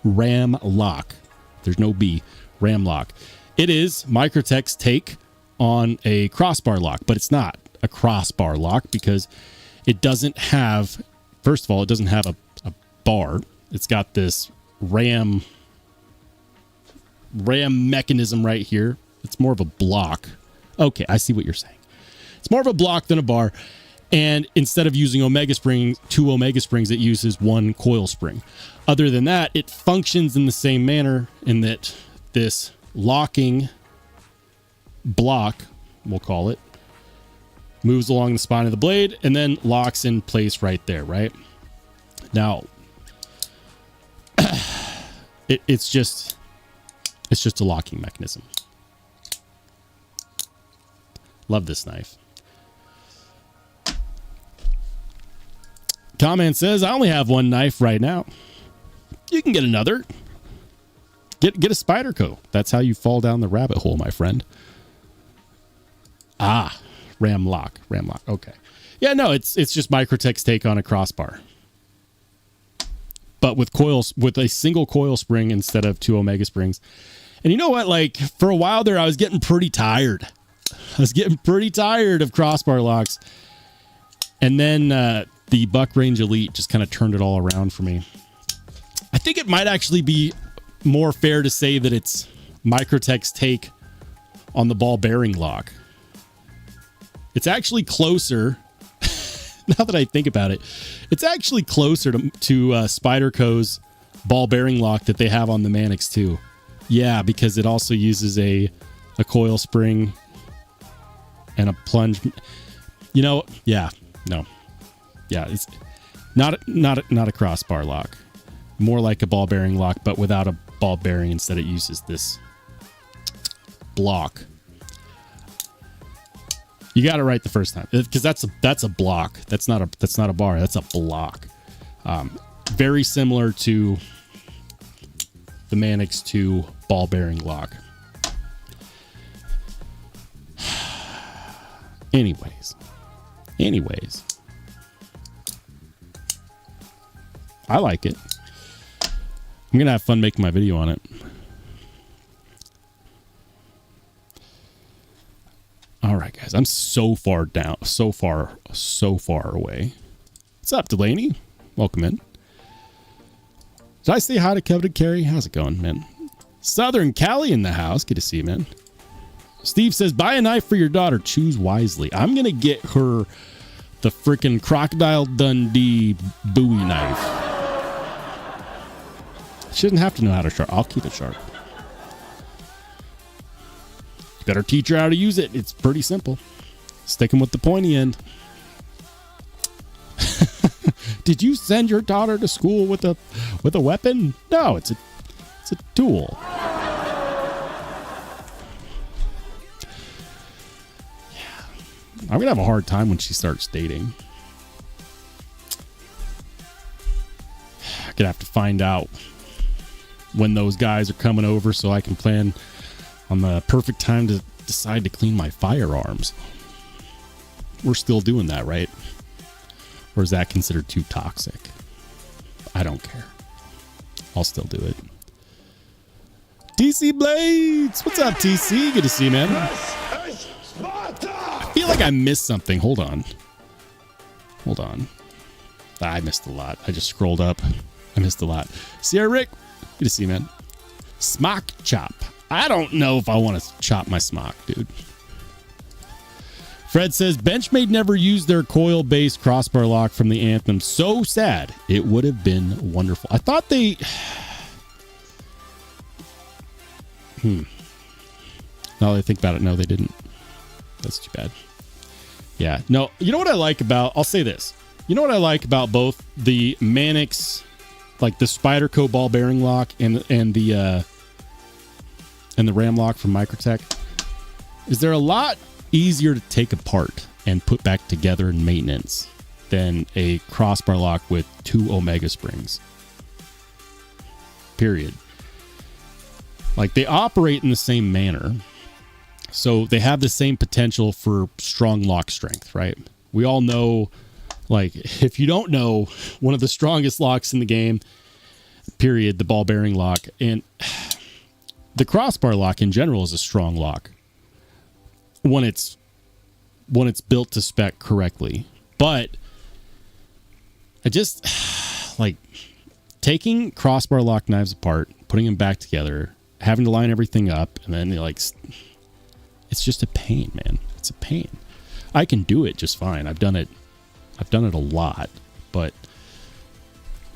[SPEAKER 1] Ram lock. There's no B. Ram lock. It is Microtech's take on a crossbar lock, but it's not a crossbar lock because it doesn't have, first of all, it doesn't have a bar. It's got this ram mechanism right here. It's more of a block. Okay, I see what you're saying. It's more of a block than a bar. And instead of using Omega springs, 2 Omega springs, it uses 1 coil spring. Other than that, it functions in the same manner in that this locking block, we'll call it, moves along the spine of the blade and then locks in place right there, right? Now, it's just a locking mechanism. Love this knife. Comment says, I only have 1 knife right now. You can get another. Get a Spyderco. That's how you fall down the rabbit hole, my friend. Ah, ram lock. Okay. Yeah, no, it's just Microtech's take on a crossbar. But with coils, with a single coil spring instead of 2 Omega springs. And you know what? Like, for a while there, I was getting pretty tired. Of crossbar locks. And then the Buck Range Elite just kind of turned it all around for me. I think it might actually be more fair to say that it's Microtech's take on the ball bearing lock. It's actually closer. Now that I think about it, it's actually closer to Spyderco's ball bearing lock that they have on the Mannix too. Yeah, because it also uses a coil spring and a plunge. You know, yeah, no, yeah, it's not a crossbar lock. More like a ball bearing lock, but without a ball bearing. Instead, it uses this block. You got it right the first time, because that's a block. That's not a bar. That's a block. Very similar to the Mannix 2 ball bearing lock. Anyways, I like it. I'm gonna have fun making my video on it. All right, guys, I'm so far away. What's up, Delaney? Welcome in. Did I say hi to Coveted Carry? How's it going, man? Southern Cali in the house. Good to see you, man. Steve says, buy a knife for your daughter. Choose wisely. I'm going to get her the freaking Crocodile Dundee Bowie knife. She doesn't have to know how to sharp. I'll keep it sharp. You better teach her how to use it. It's pretty simple. Sticking with the pointy end. Did you send your daughter to school with a weapon? No, it's a tool. I'm gonna have a hard time when she starts dating. I'm gonna have to find out when those guys are coming over so I can plan on the perfect time to decide to clean my firearms. We're still doing that, right? Or is that considered too toxic? I don't care. I'll still do it. TC Blades! What's up, TC? Good to see you, man. I feel like I missed something. Hold on. I missed a lot. I just scrolled up. I missed a lot. Sierra Rick, good to see you, man. Smock chop. I don't know if I want to chop my smock, dude. Fred says, Benchmade never used their coil-based crossbar lock from the Anthem. So sad. It would have been wonderful. I thought they... Now that I think about it, no, they didn't. That's too bad. Yeah. No, you know what I like about... I'll say this. You know what I like about both the Mannix, like the Spyderco ball bearing lock and the ram lock from Microtech, is they're a lot easier to take apart and put back together in maintenance than a crossbar lock with 2 Omega springs. Period. Like, they operate in the same manner, so they have the same potential for strong lock strength, right? We all know, like, if you don't know, one of the strongest locks in the game, period, the ball bearing lock, and the crossbar lock in general is a strong lock when it's built to spec correctly. But I just like taking crossbar lock knives apart, putting them back together, having to line everything up, and then like, it's just a pain, man. It's a pain. I can do it just fine. I've done it a lot, but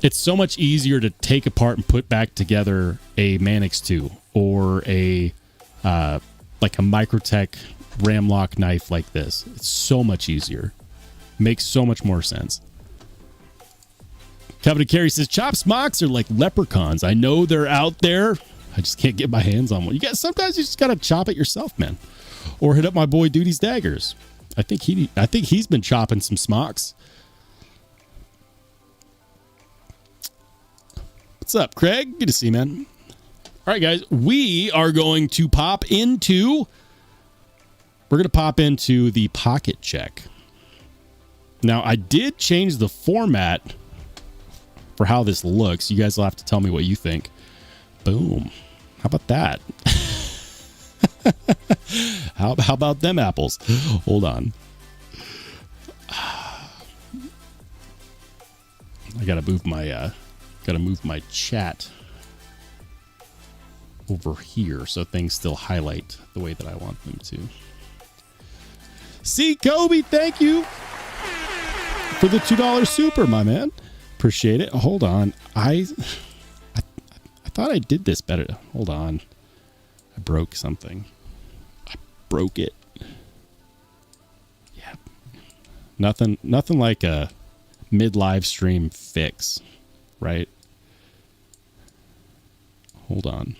[SPEAKER 1] it's so much easier to take apart and put back together a Mannix 2 or a like a Microtech ram lock knife like this. It's so much easier. Makes so much more sense. Coveted Carry says, chop smocks are like leprechauns. I know they're out there. I just can't get my hands on one. Sometimes you just gotta chop it yourself, man. Or hit up my boy Duty's Daggers. I think he's been chopping some smocks. What's up, Craig? Good to see you, man. All right, guys, we're going to pop into the pocket check. Now, I did change the format for how this looks. You guys will have to tell me what you think. Boom. How about that? How about them apples? Hold on. I gotta move my chat over here so things still highlight the way that I want them to. See, Kobe, thank you for the $2 super, my man. Appreciate it. Hold on. I thought I did this better. Hold on. I broke something. I broke it. Yeah. Nothing like a mid-live stream fix, right? Hold on.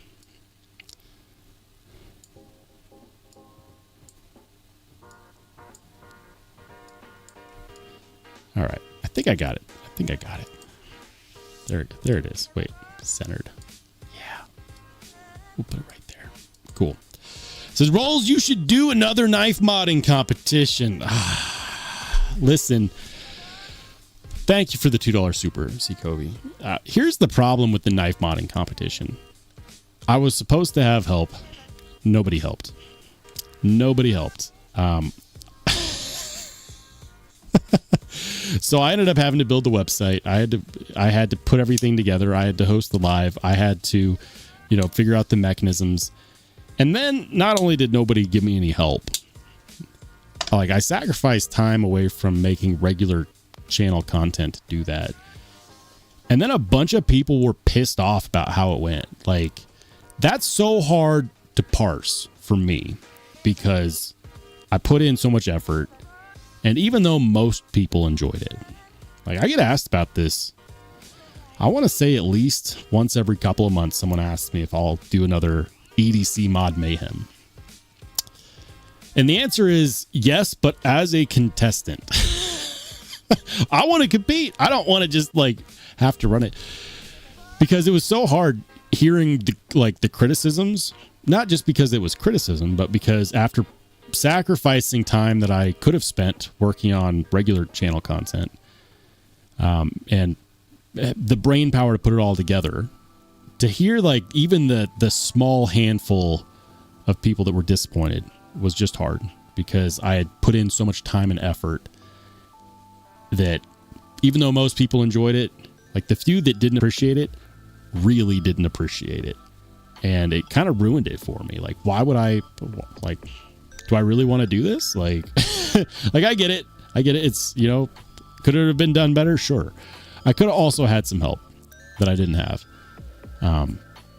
[SPEAKER 1] All right. I think I got it. There it is. Wait, centered. Yeah. We'll put it right there. Cool. Says, Rolls, you should do another knife modding competition. Listen. Thank you for the $2 super, C. Covey. Here's the problem with the knife modding competition. I was supposed to have help. Nobody helped. So I ended up having to build the website. I had to put everything together. I had to host the live. I had to, figure out the mechanisms. And then not only did nobody give me any help, like I sacrificed time away from making regular channel content to do that. And then a bunch of people were pissed off about how it went. Like, that's so hard to parse for me because I put in so much effort. And even though most people enjoyed it, like I get asked about this, I want to say at least once every couple of months, someone asks me if I'll do another EDC mod mayhem. And the answer is yes, but as a contestant. I want to compete. I don't want to just like have to run it because it was so hard hearing the criticisms, not just because it was criticism, but because after sacrificing time that I could have spent working on regular channel content, and the brain power to put it all together, to hear like even the small handful of people that were disappointed was just hard because I had put in so much time and effort that even though most people enjoyed it, like the few that didn't appreciate it really didn't appreciate it. And it kind of ruined it for me. Like, why would I do I really want to do this? Like, like I get it. It's, could it have been done better? Sure. I could have also had some help that I didn't have.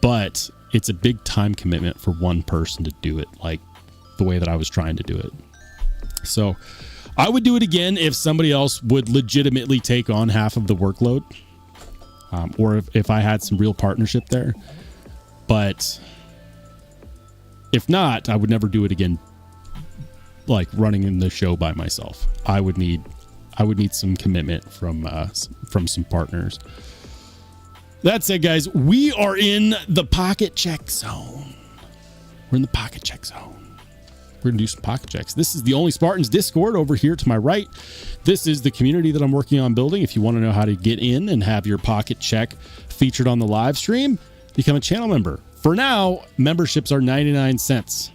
[SPEAKER 1] But it's a big time commitment for one person to do it like the way that I was trying to do it. So I would do it again if somebody else would legitimately take on half of the workload, or if I had some real partnership there. But if not, I would never do it again. Like running in the show by myself, I would need some commitment from some partners. That's it, guys. We are in the pocket check zone. We're in the pocket check zone. We're gonna do some pocket checks. This is the Only Spartans Discord over here to my right. This is the community that I'm working on building. If you want to know how to get in and have your pocket check featured on the live stream, become a channel member. For now, memberships are 99 cents.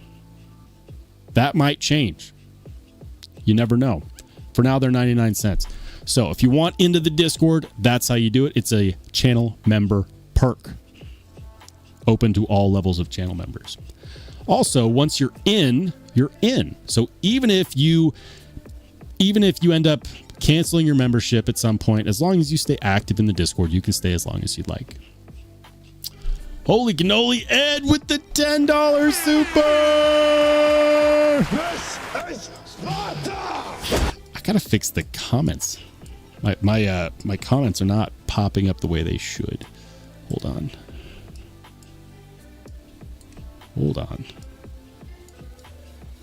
[SPEAKER 1] That might change. You never know. For now, they're 99 cents. So if you want into the Discord, that's how you do it. It's a channel member perk. Open to all levels of channel members. Also, once you're in, you're in. So even if you end up canceling your membership at some point, as long as you stay active in the Discord, you can stay as long as you'd like. Holy cannoli, Ed with the $10 super! This is Sparta! I gotta fix the comments. My comments are not popping up the way they should. Hold on.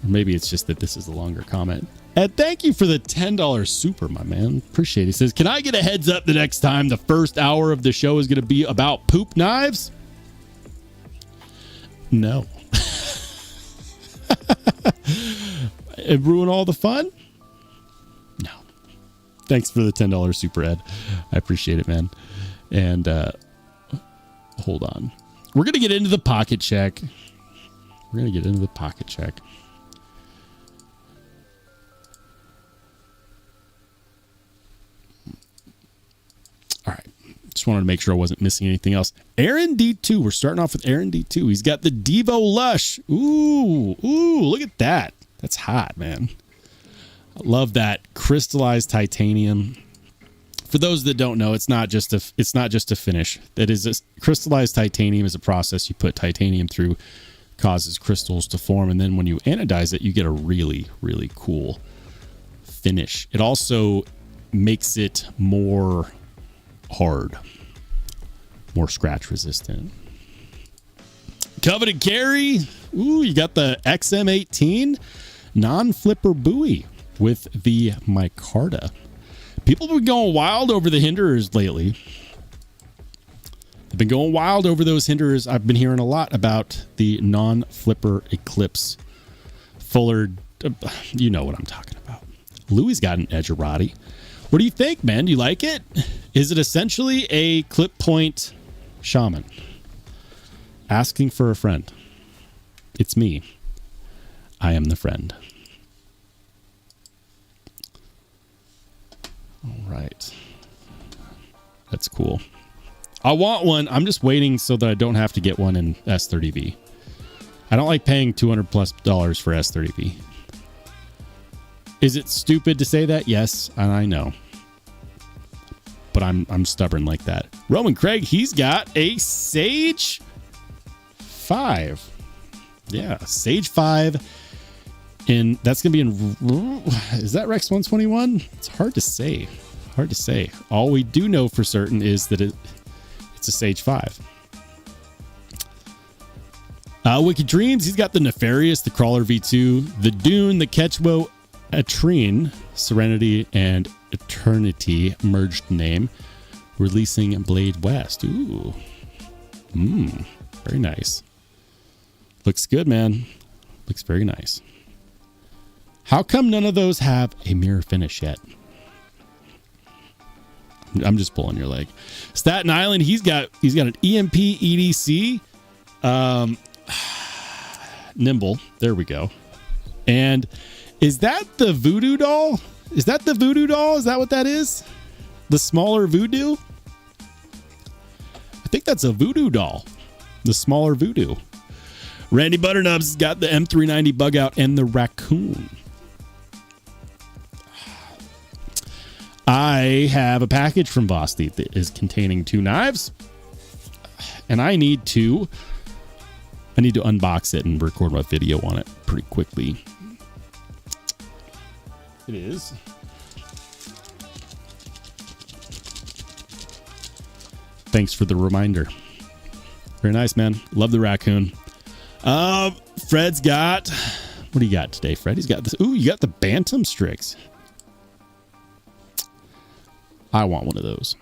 [SPEAKER 1] Or maybe it's just that this is a longer comment. Ed, thank you for the $10 super, my man. Appreciate it. He says, can I get a heads up the next time the first hour of the show is going to be about poop knives? No. It ruin all the fun? No. Thanks for the $10 super, Ed. I appreciate it, man. And hold on. We're going to get into the pocket check. All right. Just wanted to make sure I wasn't missing anything else. Aaron D2. We're starting off with Aaron D2. He's got the Devo Lush. Ooh, look at that. That's hot, man. I love that crystallized titanium. For those that don't know, it's not just a finish. That is, crystallized titanium is a process you put titanium through, causes crystals to form, and then when you anodize it, you get a really, really cool finish. It also makes it more hard, more scratch resistant. Coveted carry. Ooh, you got the XM18 non-flipper buoy with the micarta. People have been going wild over the hinderers lately. They've been going wild over those hinderers. I've been hearing a lot about the non-flipper Eclipse Fuller. You know what I'm talking about. Louis got an Edgerati. What do you think, man? Do you like it? Is it essentially a clip point shaman? Asking for a friend. It's me. I am the friend. All right. That's cool. I want one. I'm just waiting so that I don't have to get one in S30V. I don't like paying $200+ for S30V. Is it stupid to say that? Yes, and I know. But I'm stubborn like that. Roman Craig, he's got a Sage 5. Yeah, Sage 5. And that's going to be in... Is that Rex 121? It's hard to say. All we do know for certain is that it's a Sage 5. Wicked Dreams, he's got the Nefarious, the Crawler V2, the Dune, the Ketchwo, Atrine, Serenity, and Eternity merged name. Releasing Blade West. Ooh. Very nice. Looks good, man. Looks very nice. How come none of those have a mirror finish yet? I'm just pulling your leg. Staten Island, he's got an EMP EDC. Nimble. There we go. And is that the voodoo doll? Is that what that is? The smaller voodoo? I think that's a voodoo doll. The smaller voodoo. Randy Butternubs has got the M390 bug out and the raccoon. I have a package from Vosti that is containing 2 knives, and I need to unbox it and record my video on it pretty quickly. It is. Thanks for the reminder. Very nice, man. Love the raccoon. Fred's got... What do you got today, Fred? He's got this... Ooh, you got the Bantam Strix. I want one of those.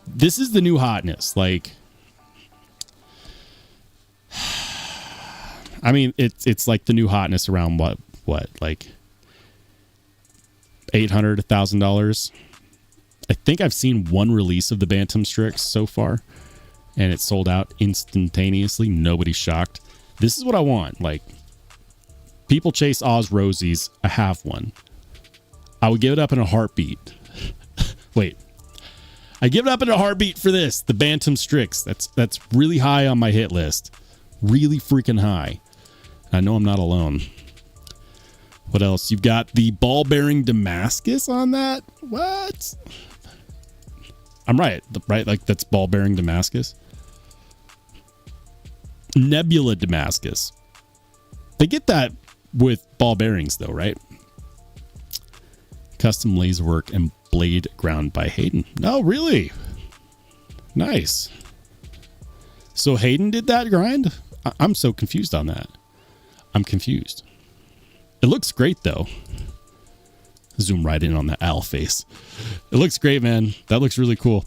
[SPEAKER 1] This is the new hotness. Like... I mean, it's like the new hotness around what? Like... $800, $1,000. I think I've seen one release of the Bantam Strix so far, and it sold out instantaneously. Nobody's shocked. This is what I want. Like, people chase Oz Rosies. I have one. I would give it up in a heartbeat. Wait. I give it up in a heartbeat for this, the Bantam Strix. That's really high on my hit list. Really freaking high. I know I'm not alone. What else? You've got the ball bearing Damascus on that? What? I'm right. Right? Like that's ball bearing Damascus. Nebula Damascus. They get that with ball bearings though, right? Custom laser work and blade ground by Hayden. No, really? Nice. So Hayden did that grind? I'm so confused on that. I'm confused. It looks great, though. Zoom right in on the owl face. It looks great, man. That looks really cool.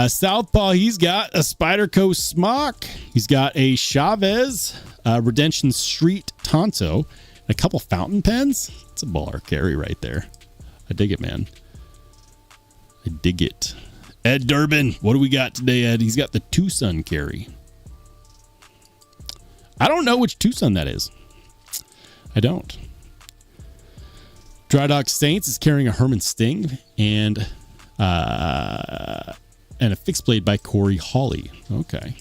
[SPEAKER 1] Southpaw, he's got a Spyderco Smock. He's got a Chavez, Redemption Street Tonto, and a couple fountain pens. It's a baller carry right there. I dig it, man. I dig it. Ed Durbin, what do we got today, Ed? He's got the Tucson carry. I don't know which Tucson that is. I don't. Dry Dock Saints is carrying a Herman Sting and a fixed blade by Corey Hawley. Okay.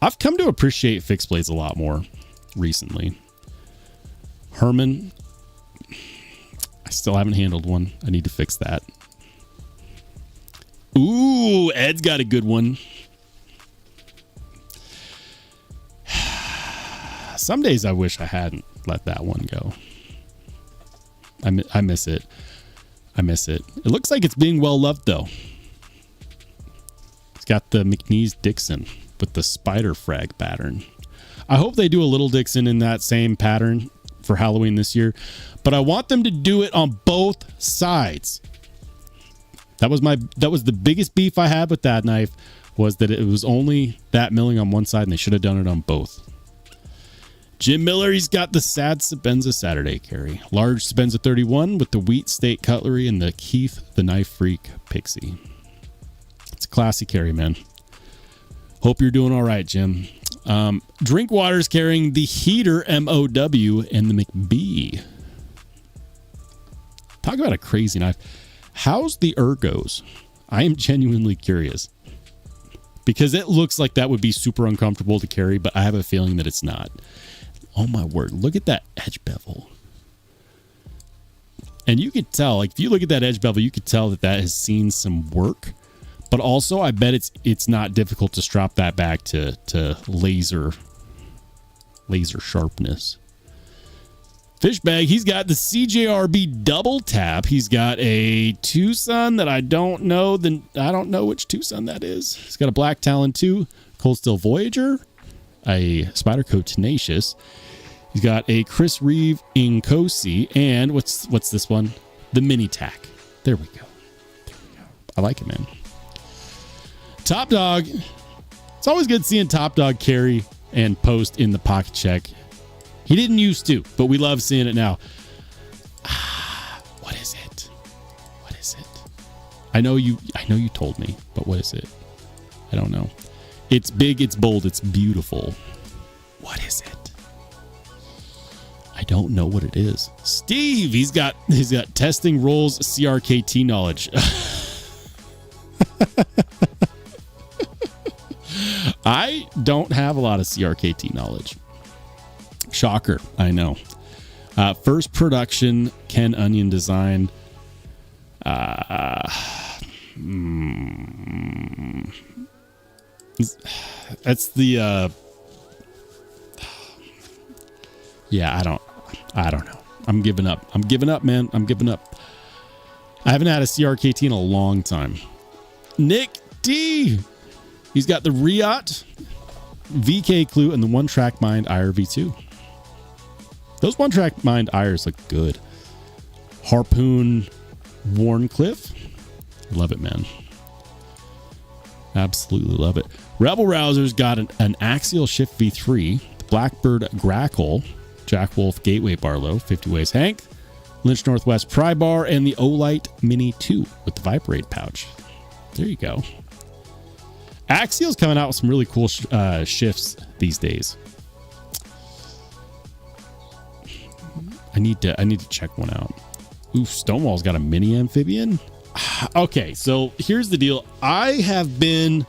[SPEAKER 1] I've come to appreciate fixed blades a lot more recently. Herman, I still haven't handled one. I need to fix that. Ooh, Ed's got a good one. Some days I wish I hadn't let that one go. I miss it. I miss it. It looks like it's being well loved, though. It's got the McNeese Dixon with the spider frag pattern. I hope they do a little Dixon in that same pattern for Halloween this year, but I want them to do it on both sides. That was the biggest beef I had with that knife, was that it was only that milling on one side and they should have done it on both. Jim Miller, he's got the Sad Sabenza Saturday carry. Large Sabenza 31 with the Wheat State Cutlery and the Keith the Knife Freak Pixie. It's a classy carry, man. Hope you're doing all right, Jim. Drinkwater's carrying the Heater MOW and the McBee. Talk about a crazy knife. How's the Ergos? I am genuinely curious. Because it looks like that would be super uncomfortable to carry, but I have a feeling that it's not. Oh my word, look at that edge bevel. And you could tell, like if you look at that edge bevel, you could tell that that has seen some work. But also, I bet it's not difficult to strap that back to laser sharpness. Fishbag, he's got the CJRB double tap. He's got a Tucson that I don't know which Tucson that is. He's got a Black Talon 2, Cold Steel Voyager, a Spyderco Tenacious. He's got a Chris Reeve Inkosi, and what's this one? The Mini Tack. There we go. I like it, man. Top Dog. It's always good seeing Top Dog carry and post in the pocket check. He didn't used to, but we love seeing it now. What is it? What is it? I know you told me, but what is it? I don't know. It's big, it's bold, it's beautiful. What is it? I don't know what it is. Steve, he's got testing rolls CRKT knowledge. I don't have a lot of CRKT knowledge. Shocker, I know. First production Ken Onion design. That's the yeah, I don't know. I'm giving up. I'm giving up, man. I'm giving up. I haven't had a CRKT in a long time. Nick D. He's got the Riot VK Clue and the One Track Mind IR V2. Those One Track Mind IRs look good. Harpoon Warncliffe. Love it, man. Absolutely love it. Rebel Rouser's got an Axial Shift V3, the Blackbird Grackle, Jack Wolf Gateway Barlow, 50 Ways Hank, Lynch Northwest Pry Bar, and the Olight Mini 2 with the Vibrate pouch. There you go. Axial's coming out with some really cool shifts these days. I need to check one out. Ooh, Stonewall's got a mini amphibian. Okay, so here's the deal. I've been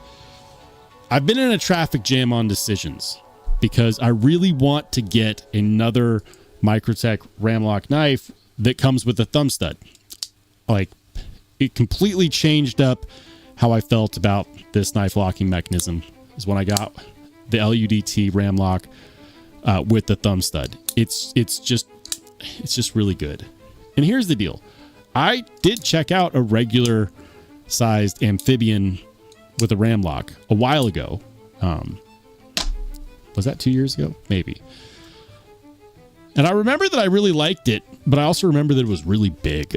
[SPEAKER 1] in a traffic jam on decisions because I really want to get another microtech ramlock knife that comes with a thumb stud. Like, it completely changed up how I felt about this knife locking mechanism is when I got the LUDT ramlock with the thumb stud. It's just really good. And here's the deal. I did check out a regular sized amphibian with a ram lock a while ago. Was that 2 years ago? Maybe. And I remember that I really liked it, but I also remember that it was really big.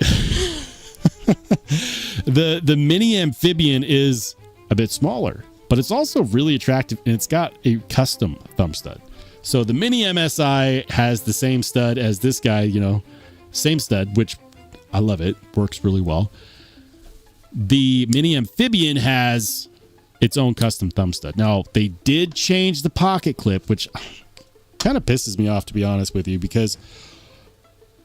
[SPEAKER 1] The mini amphibian is a bit smaller, but it's also really attractive, and it's got a custom thumb stud. So the mini MSI has the same stud as this guy, you know, same stud, which I love it. Works really well. The mini amphibian has its own custom thumb stud. Now, they did change the pocket clip, which kind of pisses me off, to be honest with you, because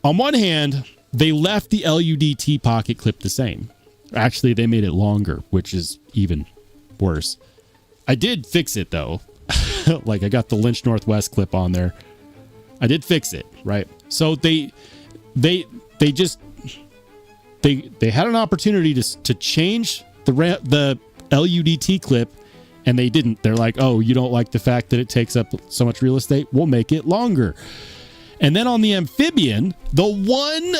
[SPEAKER 1] on one hand, they left the LUDT pocket clip the same. Actually, they made it longer, which is even worse. I did fix it, though. Like, I got the Lynch Northwest clip on there. I did fix it, right? So they had an opportunity to change the LUDT clip, and they didn't. They're like, oh, you don't like the fact that it takes up so much real estate? We'll make it longer. And then on the amphibian, the one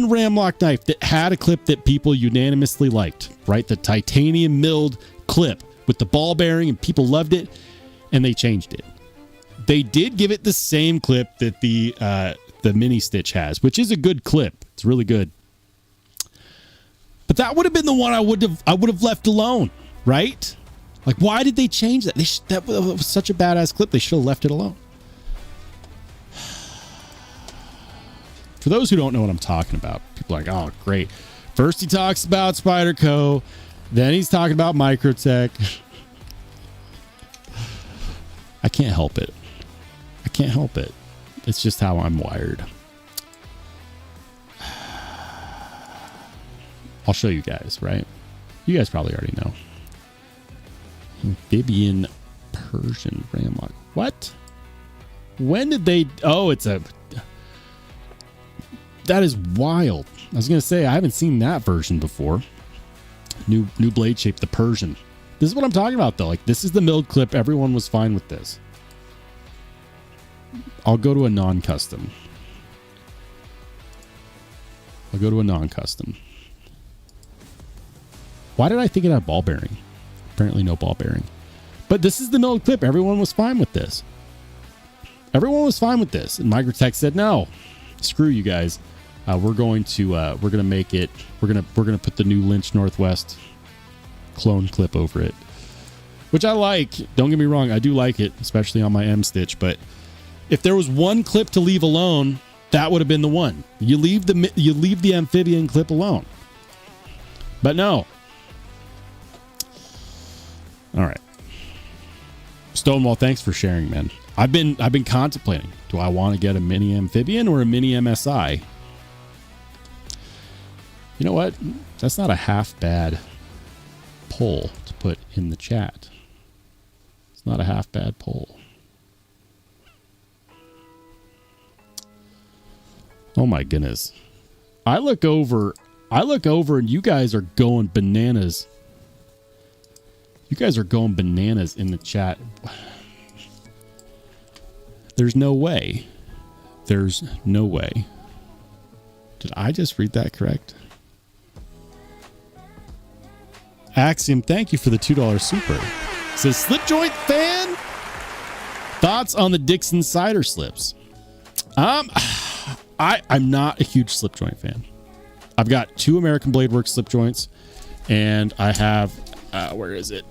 [SPEAKER 1] ramlock knife that had a clip that people unanimously liked, right? The titanium milled clip with the ball bearing, and people loved it, and they changed it. They did give it the same clip that the mini stitch has, which is a good clip. It's really good. But that would have been the one I would have left alone, right? Like, why did they change that? That was such a badass clip. They should have left it alone. For those who don't know what I'm talking about, people are like, oh, great. First he talks about Spyderco, then he's talking about microtech. I can't help it. I can't help it. It's just how I'm wired. I'll show you guys, right? You guys probably already know. Amphibian Persian ramlock. What? When did they... Oh, it's a... That is wild. I was going to say, I haven't seen that version before. New blade shape, the Persian. This is what I'm talking about, though. Like, this is the milled clip. Everyone was fine with this. I'll go to a non-custom. Why did I think it had ball bearing? Apparently no ball bearing. But this is the milled clip. Everyone was fine with this. And Microtech said, no, screw you guys. We're going to make it. We're going to put the new Lynch Northwest clone clip over it, which I like. Don't get me wrong. I do like it, especially on my M stitch. But if there was one clip to leave alone, that would have been the one. You leave the amphibian clip alone. But no. All right. Stonewall, thanks for sharing, man. I've been contemplating. Do I want to get a mini amphibian or a mini MSI? You know what? That's not a half bad poll to put in the chat. It's not a half bad poll. Oh my goodness. I look over and you guys are going bananas. You guys are going bananas in the chat. There's no way There's no way. Did I just read that correct? Axiom, thank you for the $2 super. Says slip joint fan. Thoughts on the Dixon cider slips? I'm not a huge slip joint fan. I've got 2 American Blade Works slip joints, and I have where is it?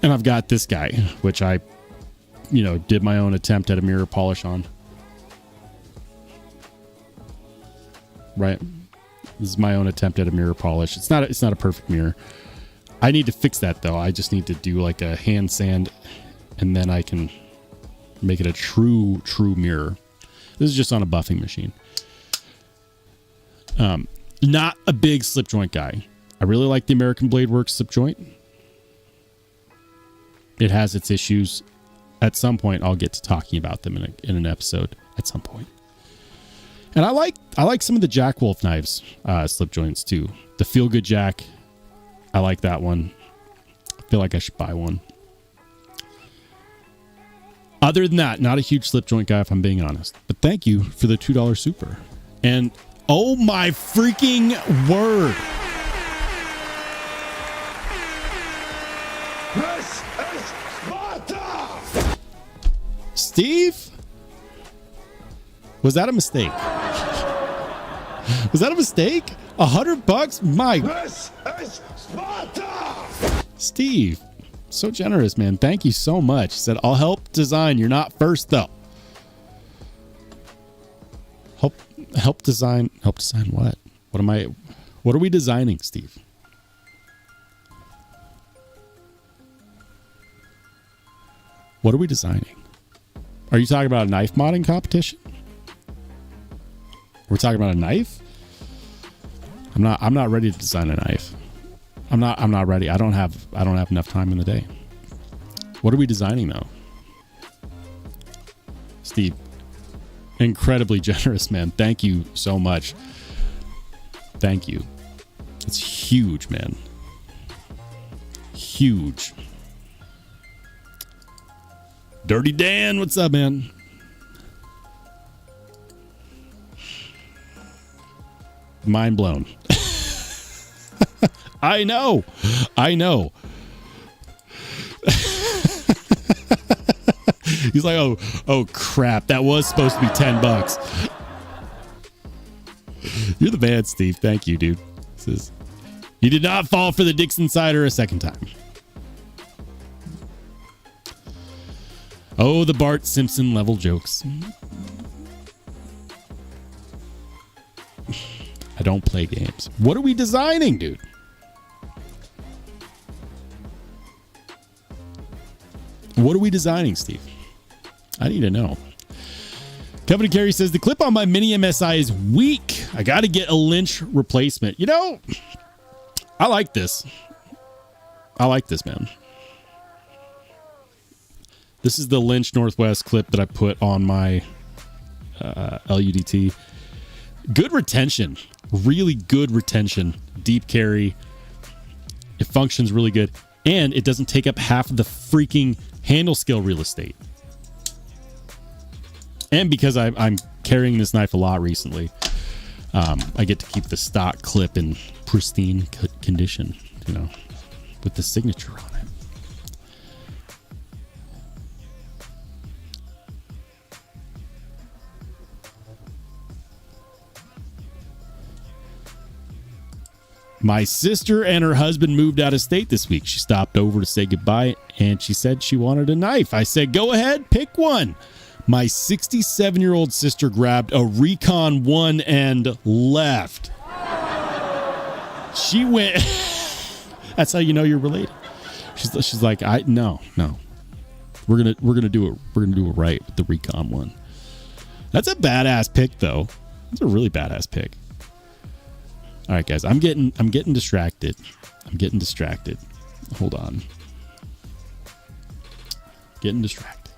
[SPEAKER 1] And I've got this guy, which I, did my own attempt at a mirror polish on. Right. This is my own attempt at a mirror polish. It's not a perfect mirror. I need to fix that though. I just need to do like a hand sand, and then I can make it a true mirror. This is just on a buffing machine. Not a big slip joint guy. I really like the American Blade Works slip joint. It has its issues. At some point, I'll get to talking about them in an episode at some point. And I like some of the Jack Wolf knives slip joints too. The Feel Good Jack, I like that one. I feel like I should buy one. Other than that, not a huge slip joint guy if I'm being honest. But thank you for the $2 super. And oh my freaking word.
[SPEAKER 2] This is Sparta!
[SPEAKER 1] Steve? Was that a mistake? Was that a mistake? $100? My.
[SPEAKER 2] This is Sparta!
[SPEAKER 1] Steve, so generous, man. Thank you so much. He said, I'll help design. You're not first, though. Help design. Help design what? What are we designing, Steve? What are we designing? Are you talking about a knife modding competition? We're talking about a knife? I'm not ready to design a knife. I'm not ready. I don't have enough time in the day. What are we designing though? Steve, incredibly generous, man. Thank you so much. Thank you. It's huge, man. Huge. Dirty Dan, what's up, man? Mind blown. I know. He's like, oh crap. That was supposed to be $10. You're the man, Steve. Thank you, dude. Says, you did not fall for the Dixon cider a second time. Oh, the Bart Simpson level jokes. I don't play games. What are we designing, dude? What are we designing, Steve? I need to know. Company Carry says the clip on my mini MSI is weak. I got to get a Lynch replacement. I like this. I like this, man. This is the Lynch Northwest clip that I put on my LUDT. Good retention. Really good retention. Deep carry. It functions really good. And it doesn't take up half of the freaking handle scale real estate. And because I'm carrying this knife a lot recently, I get to keep the stock clip in pristine condition, with the signature on it. My sister and her husband moved out of state this week. She stopped over to say goodbye, and she said she wanted a knife. I said, go ahead, pick one. My 67-year-old sister grabbed a Recon 1 and left. She went... That's how you know you're related. She's like, no. We're gonna do it. We're gonna do it right with the Recon 1. That's a badass pick, though. That's a really badass pick. All right, guys, I'm getting distracted. Hold on. Getting distracted.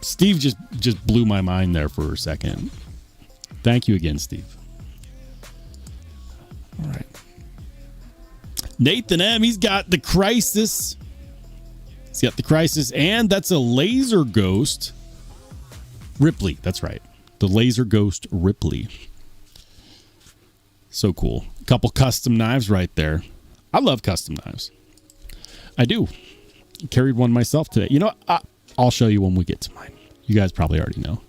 [SPEAKER 1] Steve just blew my mind there for a second. Thank you again, Steve. All right. Nathan M, he's got the Crisis. He's got the Crisis, and that's a Laser Ghost Ripley. That's right. The Laser Ghost Ripley. So cool. A couple custom knives right there. I love custom knives. I do. Carried one myself today. You know, I'll show you when we get to mine. You guys probably already know.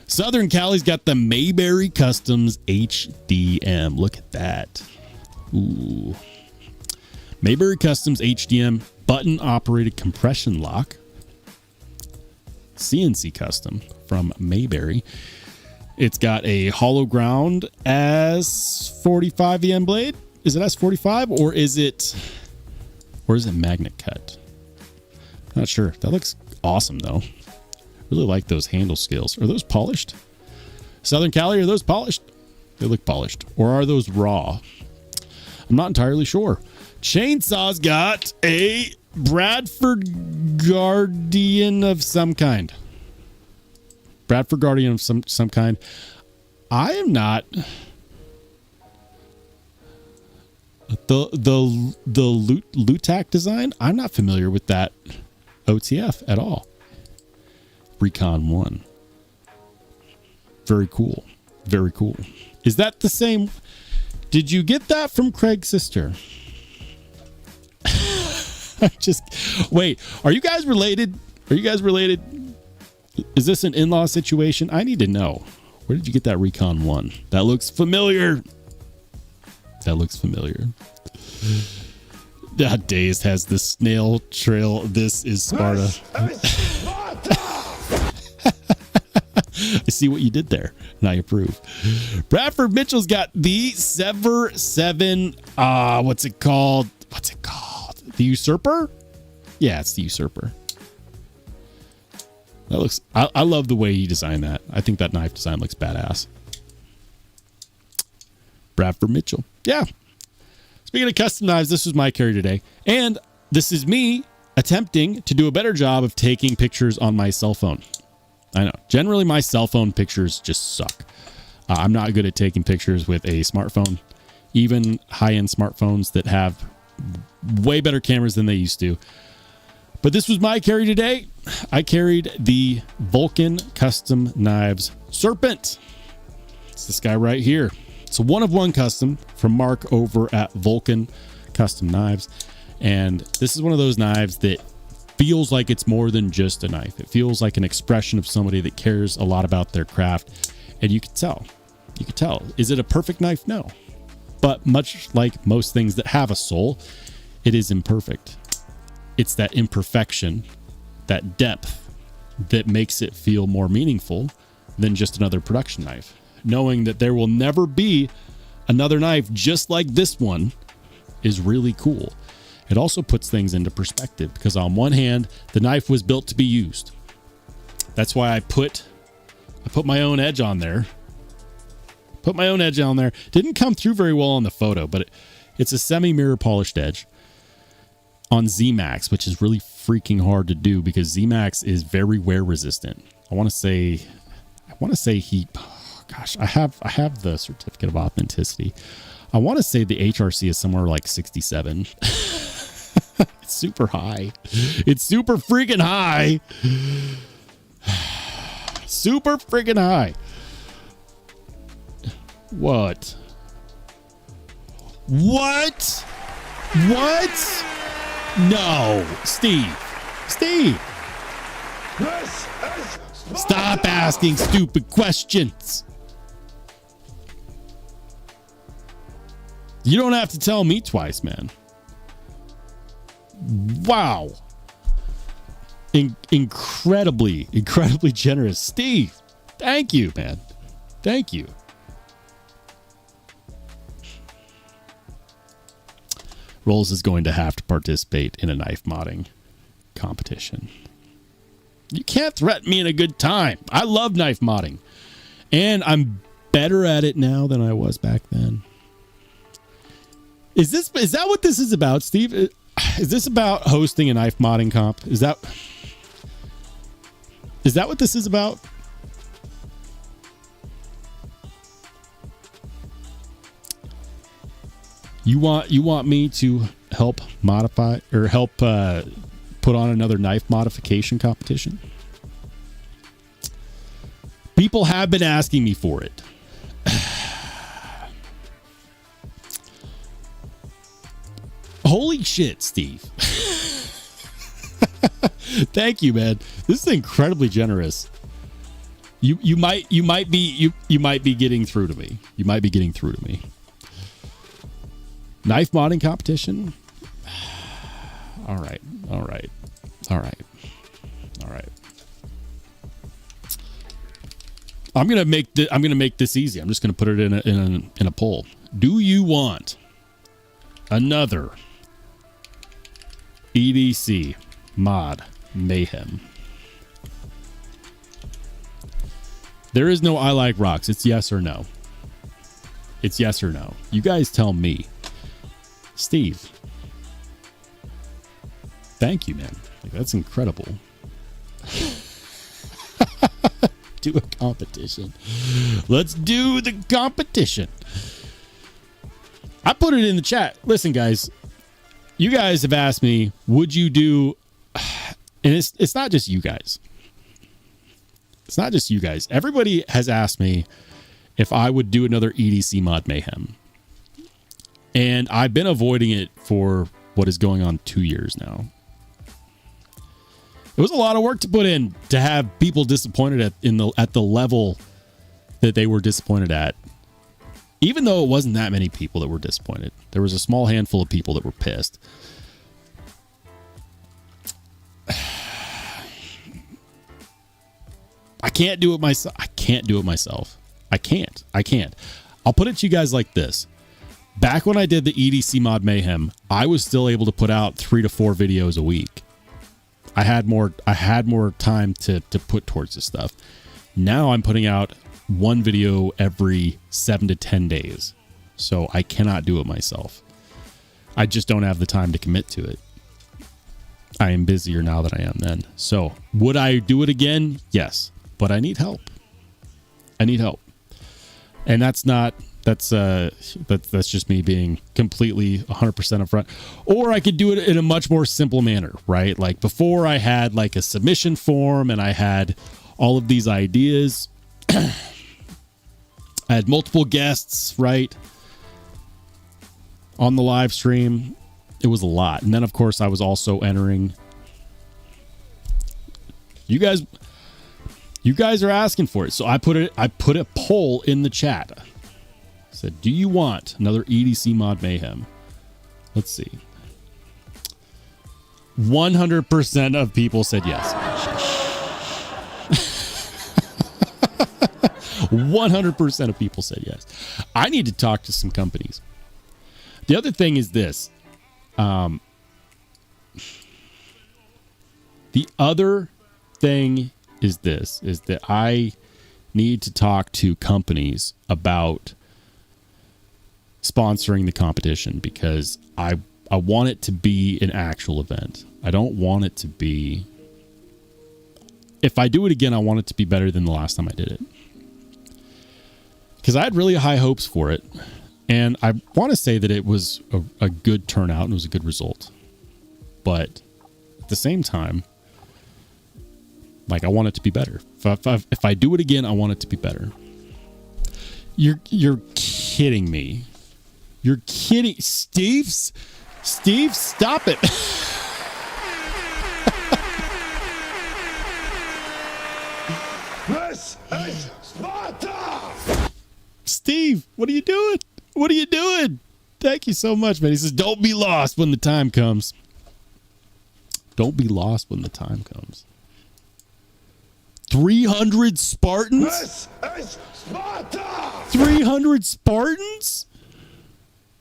[SPEAKER 1] Southern Cali's got the Mayberry Customs HDM. Look at that. Ooh. Mayberry Customs HDM button operated compression lock. CNC custom from Mayberry. It's got a hollow ground as 45 EM blade. Is it S45 or is it magnet cut? Not sure. That looks awesome though. Really like those handle scales. Are those polished? Southern Cali, are those polished? They look polished. Or are those raw? I'm not entirely sure. Chainsaw's got a Bradford Guardian of some kind. Bradford Guardian of some kind. I am not. The Lutac design, I'm not familiar with that OTF at all. Recon 1. Very cool. Very cool. Is that the same? Did you get that from Craig's sister? Wait, are you guys related? Are you guys related? Is this an in-law situation? I need to know. Where did you get that Recon 1? That looks familiar. That looks familiar. Dazed has the snail trail. This is Sparta. I see what you did there, and I approve. Bradford Mitchell's got the Sever 7. What's it called? The Usurper? Yeah, it's the Usurper. That looks. I love the way he designed that. I think that knife design looks badass. Bradford Mitchell. Yeah. Speaking of custom knives, this was my carry today, and this is me attempting to do a better job of taking pictures on my cell phone. I know. Generally, my cell phone pictures just suck. I'm not good at taking pictures with a smartphone. Even high-end smartphones that have way better cameras than they used to. But this was my carry today. I carried the Vulcan Custom Knives Serpent. It's this guy right here. It's a one-of-one custom from Mark over at Vulcan Custom Knives. And this is one of those knives that feels like it's more than just a knife. It feels like an expression of somebody that cares a lot about their craft. And you can tell. You can tell. Is it a perfect knife? No. But much like most things that have a soul, it is imperfect. It's that imperfection, that depth, that makes it feel more meaningful than just another production knife. Knowing that there will never be another knife just like this one is really cool. It also puts things into perspective because on one hand, the knife was built to be used. That's why I put my own edge on there. Didn't come through very well on the photo, but it's a semi-mirror polished edge on ZMax, which is really freaking hard to do because ZMax is very wear resistant. I want to say he, gosh, I have the certificate of authenticity. I want to say the HRC is somewhere like 67. It's super high. It's super freaking high. Super freaking high. What? No, Steve. Stop asking stupid questions. You don't have to tell me twice, man. Wow. Incredibly generous. Steve, thank you, man. Thank you. Rolls is going to have to participate in a knife modding competition. You can't threaten me in a good time. I love knife modding. And I'm better at it now than I was back then. Is that what this is about, Steve? Is this about hosting a knife modding comp? Is that what this is about? You want me to help modify or help put on another knife modification competition? People have been asking me for it. Holy shit, Steve. Thank you, man. This is incredibly generous. You might be getting through to me. You might be getting through to me. Knife modding competition. All right. I'm gonna make this easy. I'm just gonna put it in a poll. Do you want another EDC mod mayhem? There is no I like rocks. It's yes or no. It's yes or no. You guys tell me. Steve, thank you, man. That's incredible. Do a competition. Let's do the competition. I put it in the chat. Listen, guys, you guys have asked me, would you do, and it's not just you guys. It's not just you guys. Everybody has asked me if I would do another EDC mod mayhem. And I've been avoiding it for what is going on 2 years now. It was a lot of work to put in to have people disappointed at the level that they were disappointed at. Even though it wasn't that many people that were disappointed. There was a small handful of people that were pissed. I can't do it myself. I can't. I'll put it to you guys like this. Back when I did the EDC mod mayhem, I was still able to put out 3 to 4 videos a week. I had more time to put towards this stuff. Now I'm putting out 1 video every 7 to 10 days. So I cannot do it myself. I just don't have the time to commit to it. I am busier now than I am then. So would I do it again? Yes, but I need help. And that's just me being completely 100% upfront. Or I could do it in a much more simple manner, right? Like before I had like a submission form and I had all of these ideas. I had multiple guests, right? On the live stream. It was a lot. And then of course I was also entering. You guys are asking for it. So I put a poll in the chat. Said, do you want another EDC mod mayhem? Let's see. 100% of people said yes. 100% of people said yes. I need to talk to some companies. The other thing is this. The other thing is this, is that I need to talk to companies about sponsoring the competition because I want it to be an actual event. I don't want it to be, if I do it again, I want it to be better than the last time I did it. Because I had really high hopes for it. And I want to say that it was a good turnout and it was a good result. But at the same time, like I want it to be better. If I do it again, I want it to be better. You're kidding me. You're kidding. Steve, stop it.
[SPEAKER 2] This is Sparta!
[SPEAKER 1] Steve, what are you doing? What are you doing? Thank you so much, man. He says, don't be lost when the time comes. Don't be lost when the time comes. 300 Spartans?
[SPEAKER 2] This is Sparta!
[SPEAKER 1] 300 Spartans?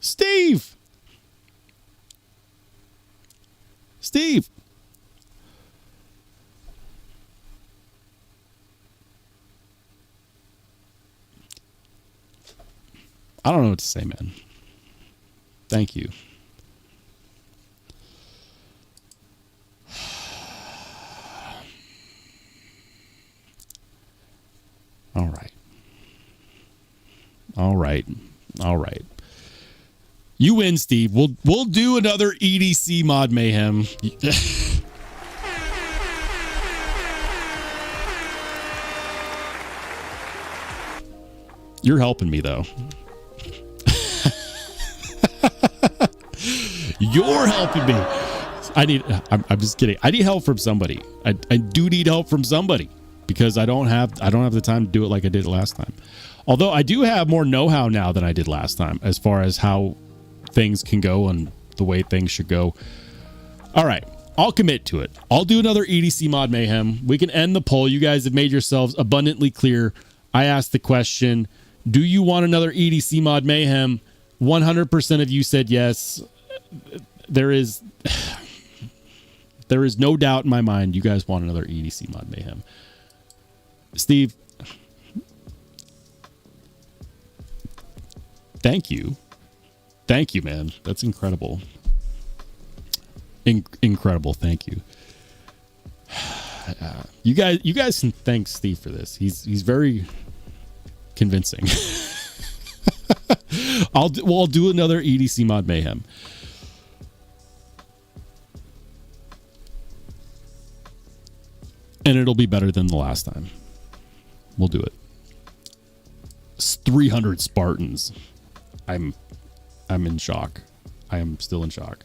[SPEAKER 1] Steve! I don't know what to say, man. Thank you. All right. You win, Steve. We'll do another EDC mod mayhem. You're helping me though. You're helping me. I'm just kidding. I need help from somebody. I do need help from somebody because I don't have the time to do it like I did last time. Although I do have more know-how now than I did last time as far as how things can go and the way things should go. All right, I'll commit to it. I'll do another EDC mod mayhem. We can end the poll. You guys have made yourselves abundantly clear. I asked the question, do you want another EDC mod mayhem? 100% of you said yes. There is no doubt in my mind you guys want another EDC mod mayhem. Steve, thank you. Thank you, man. That's incredible. Incredible. Thank you. You guys can thank Steve for this. He's very convincing. I'll do another EDC mod mayhem. And it'll be better than the last time. We'll do it. It's 300 Spartans. I'm in shock. I am still in shock.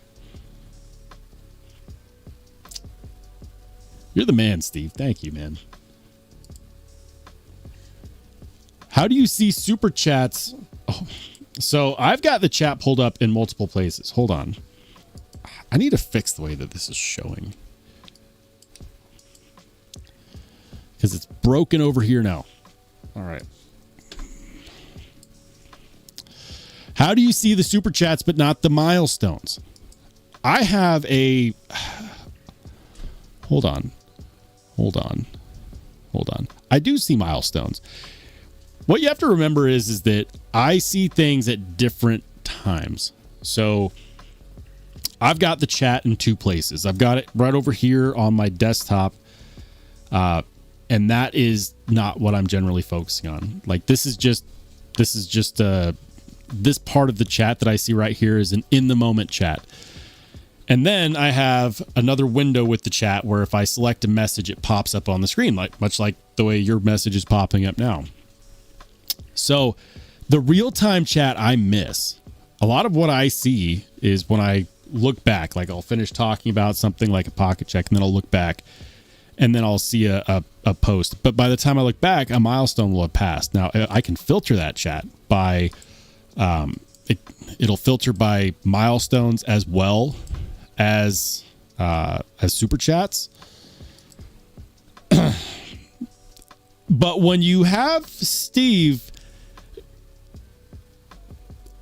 [SPEAKER 1] You're the man, Steve. Thank you, man. How do you see super chats? Oh, so I've got the chat pulled up in multiple places. Hold on. I need to fix the way that this is showing. Because it's broken over here now. All right. How do you see the super chats but not the milestones? I have a... Hold on. I do see milestones. What you have to remember is that I see things at different times. So I've got the chat in two places. I've got it right over here on my desktop. And that is not what I'm generally focusing on. Like this part of the chat that I see right here is an in the moment chat. And then I have another window with the chat where if I select a message, it pops up on the screen, much like the way your message is popping up now. So the real-time chat I miss. A lot of what I see is when I look back, like I'll finish talking about something like a pocket check, and then I'll look back, and then I'll see a post. But by the time I look back, a milestone will have passed. Now, I can filter that chat by... it'll filter by milestones as well as super chats. But when you have Steve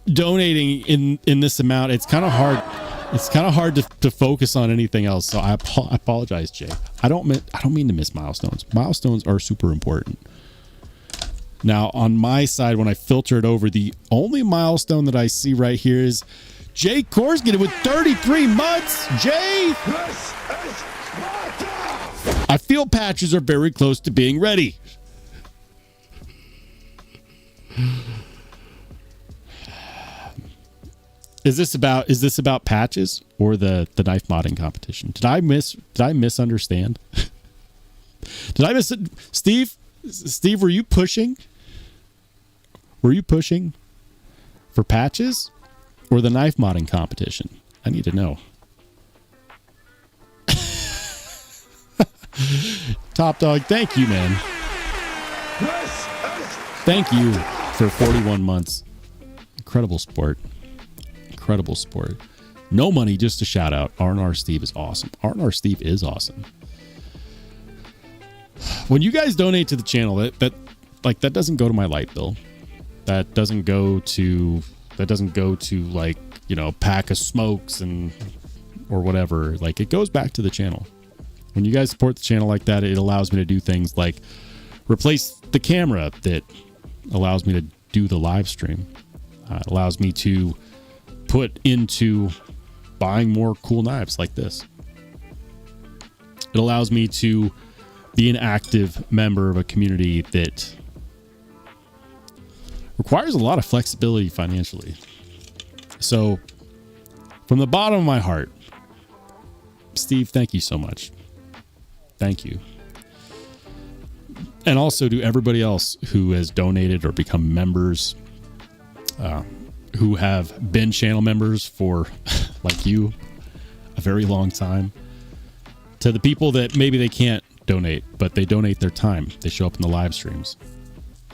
[SPEAKER 1] donating in this amount, it's kind of hard. It's kind of hard to focus on anything else. So I apologize, Jay. I don't mean to miss milestones. Milestones are super important. Now, on my side, when I filter it over, the only milestone that I see right here is Jay Korsgett with 33 months. Jay!
[SPEAKER 2] This is Sparta!
[SPEAKER 1] I feel patches are very close to being ready. Is this about patches or the knife modding competition? Did I misunderstand? Did I miss it? Steve, were you pushing? Were you pushing for patches or the knife modding competition? I need to know. Top Dog, thank you, man. Thank you for 41 months. Incredible sport. Incredible sport. No money, just a shout out. R&R Steve is awesome. R&R Steve is awesome. When you guys donate to the channel, that doesn't go to my light bill. That doesn't go to like, you know, pack of smokes or whatever. Like, it goes back to the channel. When you guys support the channel like that, it allows me to do things like replace the camera that allows me to do the live stream. It allows me to put into buying more cool knives like this. It allows me to be an active member of a community that requires a lot of flexibility financially, So from the bottom of my heart, Steve, thank you so much. Thank you. And also to everybody else who has donated or become members, who have been channel members for, like you, a very long time. To the people that maybe they can't donate, but they donate their time. They show up in the live streams.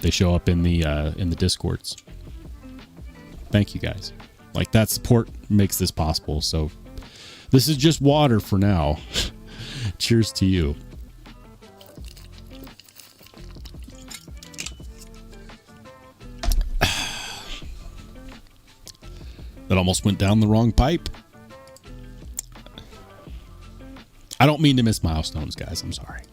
[SPEAKER 1] They show up in the Discords. Thank you guys. Like, that support makes this possible. So this is just water for now. Cheers to you. That almost went down the wrong pipe. I don't mean to miss milestones, guys. I'm sorry.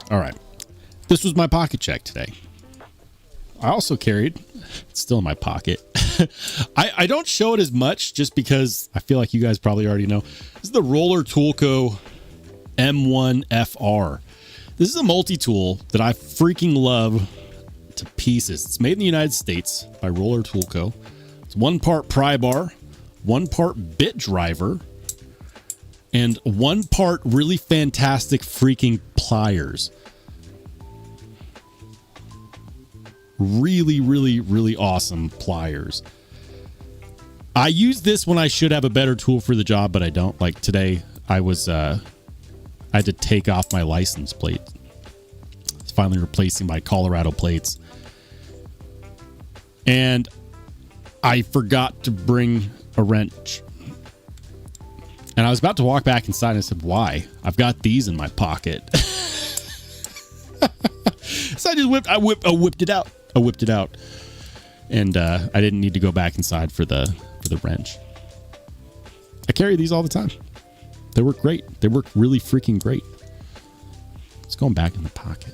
[SPEAKER 1] All right. This was my pocket check today. I also carried, it's still in my pocket. I don't show it as much just because I feel like you guys probably already know. This is the Roller Toolco M1FR. This is a multi-tool that I freaking love to pieces. It's made in the United States by Roller Toolco. It's 1 part pry bar, 1 part bit driver, and 1 part really fantastic freaking pliers. Really, really, really awesome pliers. I use this when I should have a better tool for the job, but I don't. Like today, I had to take off my license plate. It's finally replacing my Colorado plates. And I forgot to bring a wrench. And I was about to walk back inside and I said, why? I've got these in my pocket. So I whipped it out. I whipped it out. And I didn't need to go back inside for the wrench. I carry these all the time. They work great. They work really freaking great. It's going back in the pocket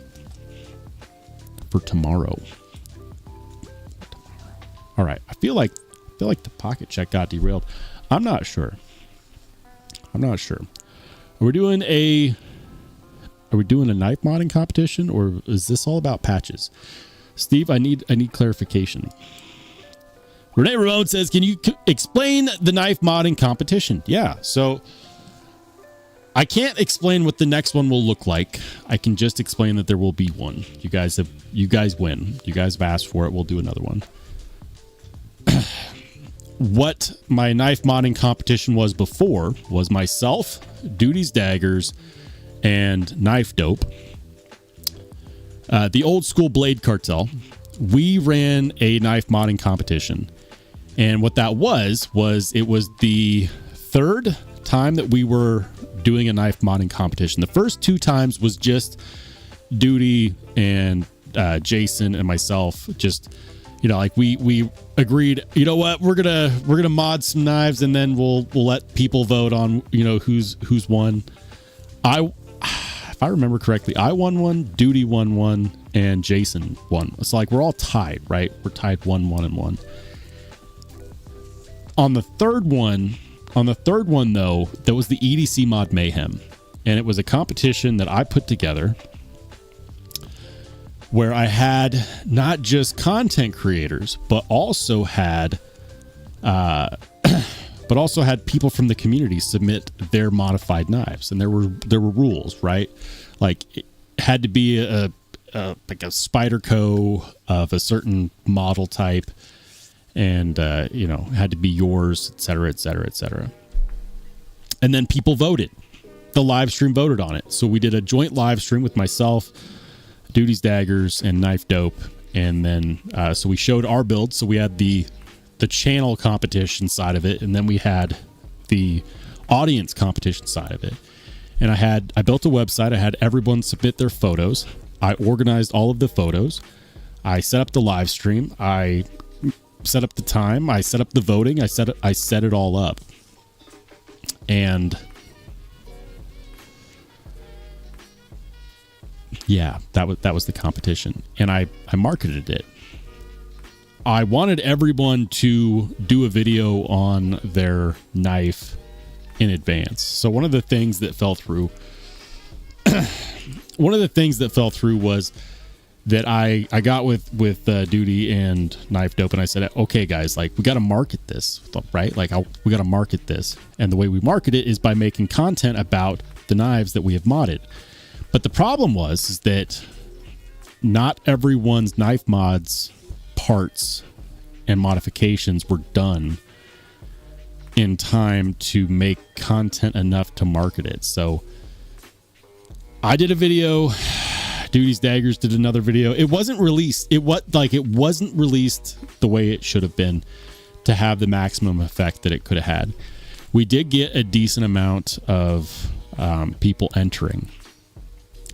[SPEAKER 1] for tomorrow. All right. I feel like the pocket check got derailed. I'm not sure. Are we doing a knife modding competition, or is this all about patches? Steve, I need clarification. Renee Ramon says, can you explain the knife modding competition? Yeah, so I can't explain what the next one will look like. I can just explain that there will be one. You guys win. You guys have asked for it. We'll do another one. What my knife modding competition was before was myself, Duty's Daggers, and Knife Dope. The old school Blade Cartel. We ran a knife modding competition. And what that was it was the third time that we were doing a knife modding competition. The first 2 times was just Duty and Jason and myself. Just, like we agreed, you know what, we're gonna mod some knives, and then we'll let people vote on who's won. If I remember correctly, I won one, Duty won one, and Jason won. It's like we're all tied, right? We're tied 1-1 and 1. On the third one, though, that was the EDC Mod Mayhem. And it was a competition that I put together where I had not just content creators, but also had people from the community submit their modified knives. And there were rules, right? Like, it had to be like a Spyderco of a certain model type, and had to be yours, etc., etc., etc. And then people voted. The live stream voted on it. So we did a joint live stream with myself, Duty's Daggers, and Knife Dope. And then so we showed our build. So we had the channel competition side of it, and then we had the audience competition side of it. And I built a website. I had everyone submit their photos. I organized all of the photos. I set up the live stream. I set up the time. I set up the voting. I set it all up. And yeah, that was the competition. And I marketed it. I wanted everyone to do a video on their knife in advance. So one of the things that fell through, one of the things that fell through was that I got with Duty and Knife Dope, and I said, okay, guys, like, we got to market this, right? Like, we got to market this. And the way we market it is by making content about the knives that we have modded. But the problem is that not everyone's knife mods parts and modifications were done in time to make content enough to market it. So I did a video, Duty's Daggers did another video. It wasn't released. It wasn't released the way it should have been to have the maximum effect that it could have had. We did get a decent amount of people entering,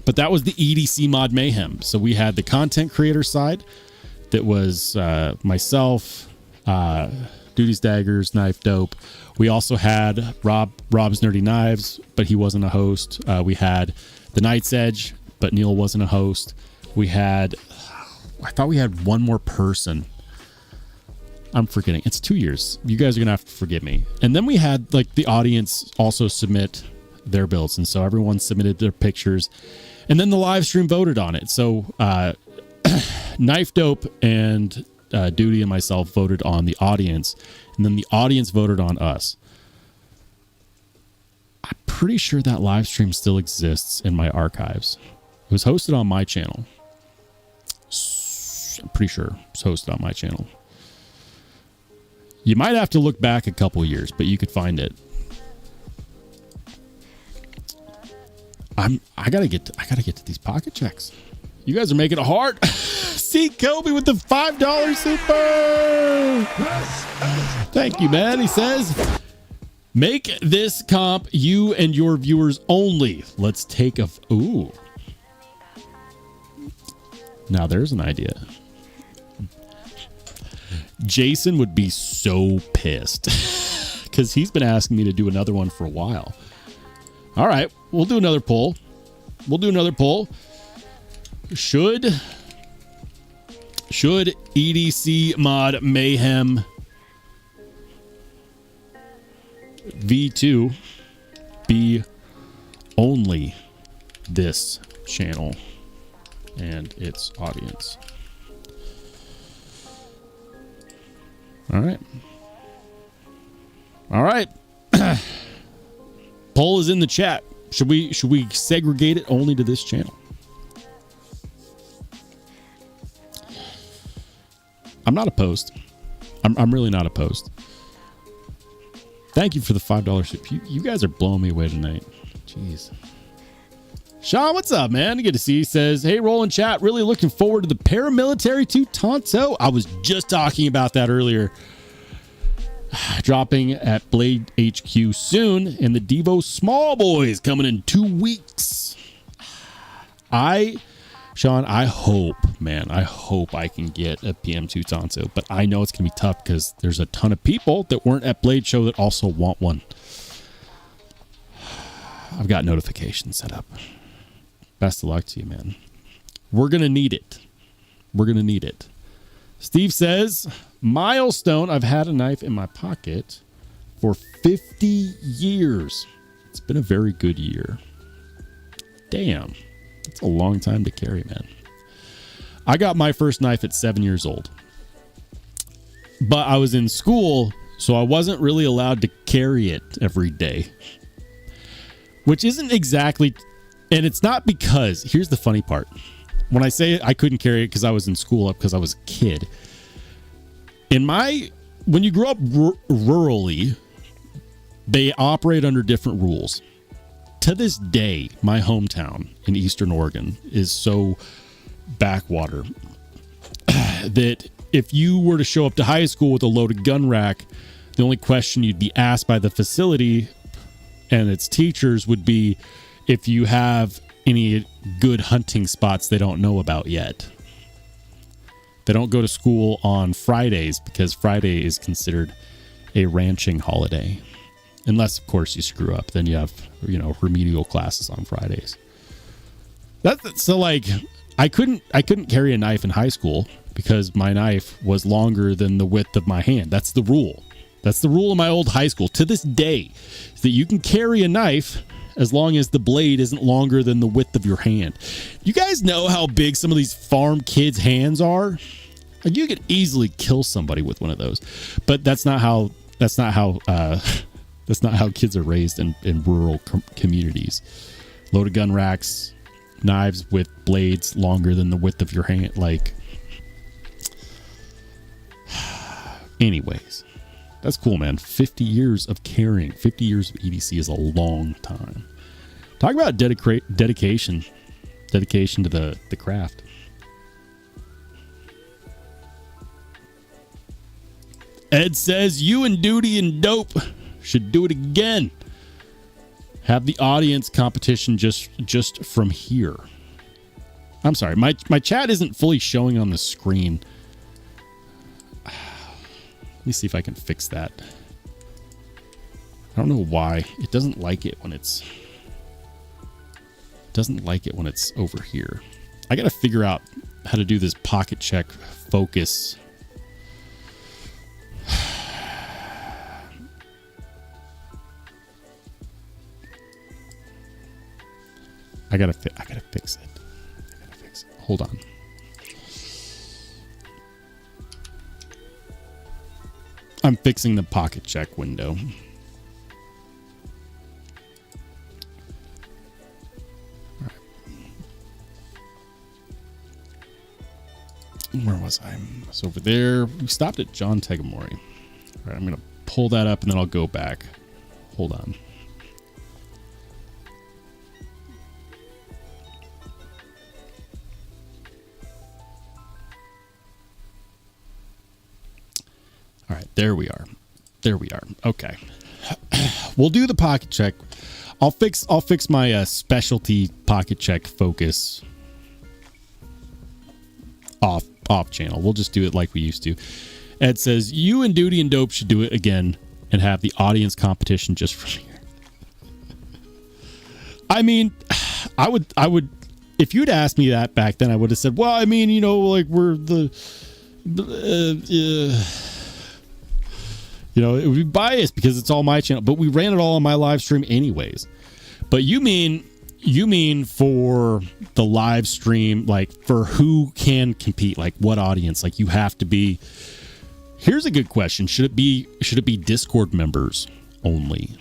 [SPEAKER 1] but that was the EDC mod mayhem. So we had the content creator side that was myself, Duty's Daggers, Knife Dope. We also had Rob's Nerdy Knives, but he wasn't a host. We had the Night's Edge, but Neil wasn't a host. I thought we had one more person. I'm forgetting. It's 2 years. You guys are going to have to forgive me. And then we had like the audience also submit their builds. And so everyone submitted their pictures. And then the live stream voted on it. So Knife Dope and Duty and myself voted on the audience. And then the audience voted on us. I'm pretty sure that live stream still exists in my archives. It was hosted on my channel. I'm pretty sure it's hosted on my channel. You might have to look back a couple years, but you could find it. I gotta get to these pocket checks. You guys are making it hard. See Kobe with the $5 super. Thank you, man. He says, make this comp you and your viewers only. Let's take a ooh. Now there's an idea. Jason would be so pissed because he's been asking me to do another one for a while. All right, we'll do another poll. Should EDC mod mayhem V2 be only this channel and its audience? All right. Poll is in the chat. Should we segregate it only to this channel? I'm not opposed. I'm really not opposed. Thank you for the $5 soup. You guys are blowing me away tonight. Jeez. Sean, what's up, man? Good to see you. Says, hey, roll in chat. Really looking forward to the paramilitary to Tonto. I was just talking about that earlier. Dropping at Blade HQ soon, and the Devo Small Boys coming in 2 weeks. Sean, I hope I can get a PM2 Tonto, but I know it's gonna be tough because there's a ton of people that weren't at Blade Show that also want one. I've got notifications set up. Best of luck to you, man. We're gonna need it. Steve says, milestone, I've had a knife in my pocket for 50 years. It's been a very good year. Damn. That's a long time to carry, man. I got my first knife at 7 years old. But I was in school, so I wasn't really allowed to carry it every day. Which isn't exactly... And it's not because... Here's the funny part. When I say I couldn't carry it because I was in school, because I was a kid. When you grow up rurally, they operate under different rules. To this day, my hometown in Eastern Oregon is so backwater that if you were to show up to high school with a loaded gun rack, the only question you'd be asked by the facility and its teachers would be if you have any good hunting spots they don't know about yet. They don't go to school on Fridays because Friday is considered a ranching holiday. Unless, of course, you screw up. Then you have, remedial classes on Fridays. So, like, I couldn't carry a knife in high school because my knife was longer than the width of my hand. That's the rule. That's the rule of my old high school. To this day, is that you can carry a knife as long as the blade isn't longer than the width of your hand. You guys know how big some of these farm kids' hands are? Like, you could easily kill somebody with one of those, but that's not how that's not how kids are raised in rural communities. Loaded gun racks, knives with blades longer than the width of your hand. Like, anyways, that's cool, man. 50 years of carrying, 50 years of EDC is a long time. Talk about dedication to the craft. Ed says, you and Duty and Dope should do it again. Have the audience competition just from here. I'm sorry, my chat isn't fully showing on the screen. Let me see if I can fix that. I don't know why. It doesn't like it when it's over here. I gotta figure out how to do this pocket check focus. I gotta fix it. Hold on. I'm fixing the pocket check window. All right. Where was I? It's over there. We stopped at John Tegamori. All right, I'm gonna pull that up and then I'll go back. Hold on. All right, there we are. Okay. We'll do the pocket check. I'll fix my specialty pocket check focus off channel. We'll just do it like we used to. Ed says, you and Duty and Dope should do it again and have the audience competition just from here. I mean, I would if you'd asked me that back then, I would have said, well, I mean, you know, like we're the you know, it would be biased because it's all my channel, but we ran it all on my live stream anyways. But you mean for the live stream, like for who can compete, like what audience? Like you have to be. Here's a good question. Should it be Discord members only?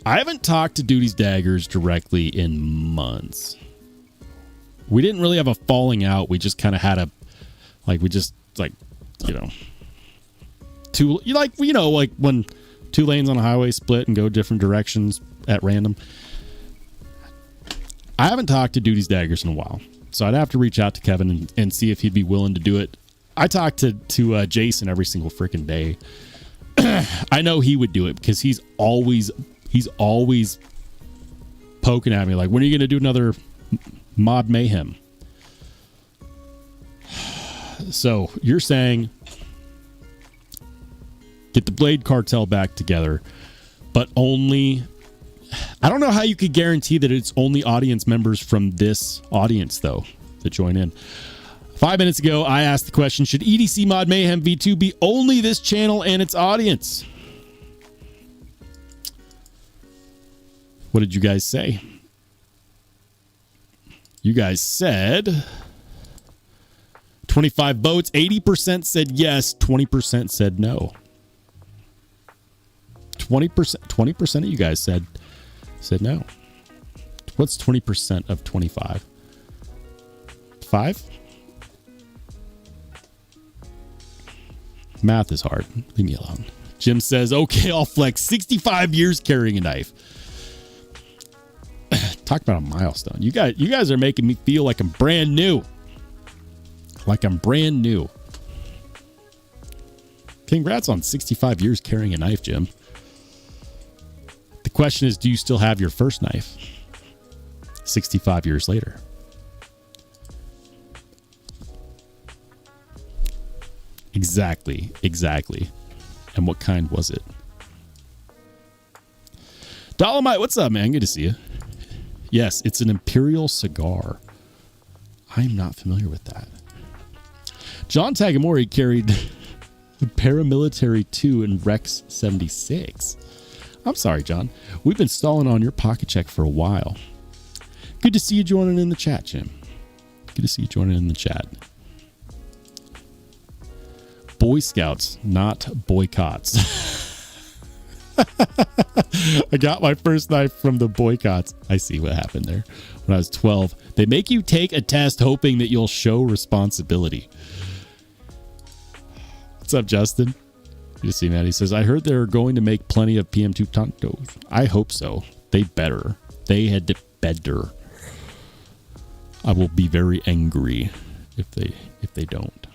[SPEAKER 1] I haven't talked to Duty's Daggers directly in months. We didn't really have a falling out. We just kind of had like when two lanes on a highway split and go different directions at random. I haven't talked to Duty's Daggers in a while, so I'd have to reach out to Kevin and see if he'd be willing to do it. I talk to Jason every single freaking day. I know he would do it because he's always poking at me like, when are you going to do another Mod Mayhem? So you're saying get the Blade Cartel back together, but only... I don't know how you could guarantee that it's only audience members from this audience, though, that join in. 5 minutes ago, I asked the question, should EDC Mod Mayhem V2 be only this channel and its audience? What did you guys say? You guys said 25 votes, 80% said yes, 20% said no. 20% of you guys said no. What's 20% of 25? 5? Math is hard. Leave me alone. Jim says, okay, I'll flex 65 years carrying a knife. Talk about a milestone. You guys are making me feel like I'm brand new. Congrats on 65 years carrying a knife, Jim. The question is, do you still have your first knife 65 years later? Exactly. And what kind was it? Dolomite, what's up, man? Good to see you. Yes, it's an Imperial cigar. I'm not familiar with that. John Tagamori carried Paramilitary 2 in Rex 76. I'm sorry, John. We've been stalling on your pocket check for a while. Good to see you joining in the chat, Jim. Good to see you joining in the chat. Boy Scouts, not boycotts. I got my first knife from the boycotts. I see what happened there. When I was 12, they make you take a test hoping that you'll show responsibility. What's up, Justin? You see, man. He says, I heard they're going to make plenty of PM2 Tontos. I hope so. They better. They had to better. I will be very angry if they don't.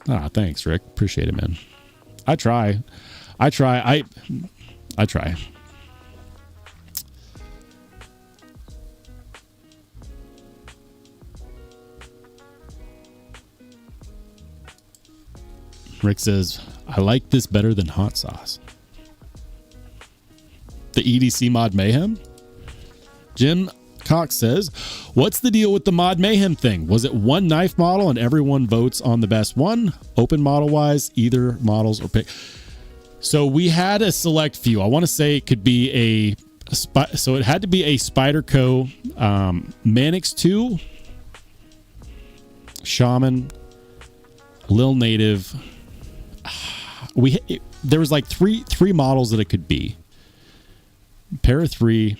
[SPEAKER 1] Ah, thanks, Rick. Appreciate it, man. I try. I try. Rick says, I like this better than hot sauce. The EDC Mod Mayhem? Jim Cox says, what's the deal with the Mod Mayhem thing? Was it one knife model and everyone votes on the best one? Open model wise, either models or pick. So we had a select few. I want to say it could be so it had to be a Spyderco Manix 2, Shaman, Lil Native. There was like three models that it could be. Para 3,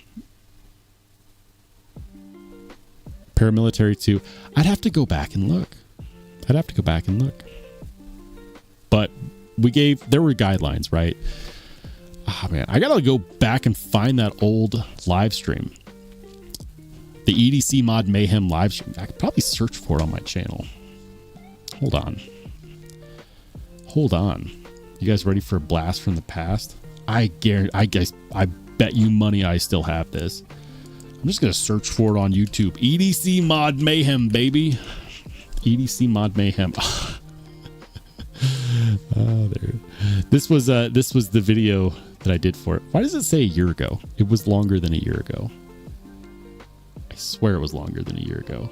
[SPEAKER 1] Paramilitary 2. I'd have to go back and look. But there were guidelines, right? Ah, man, I gotta go back and find that old live stream. The EDC Mod Mayhem live stream. I could probably search for it on my channel. Hold on. You guys ready for a blast from the past? I bet you money I still have this. I'm just going to search for it on YouTube. EDC Mod Mayhem, baby. EDC Mod Mayhem. Oh, there. This was the video that I did for it. Why does it say a year ago? It was longer than a year ago. I swear it was longer than a year ago.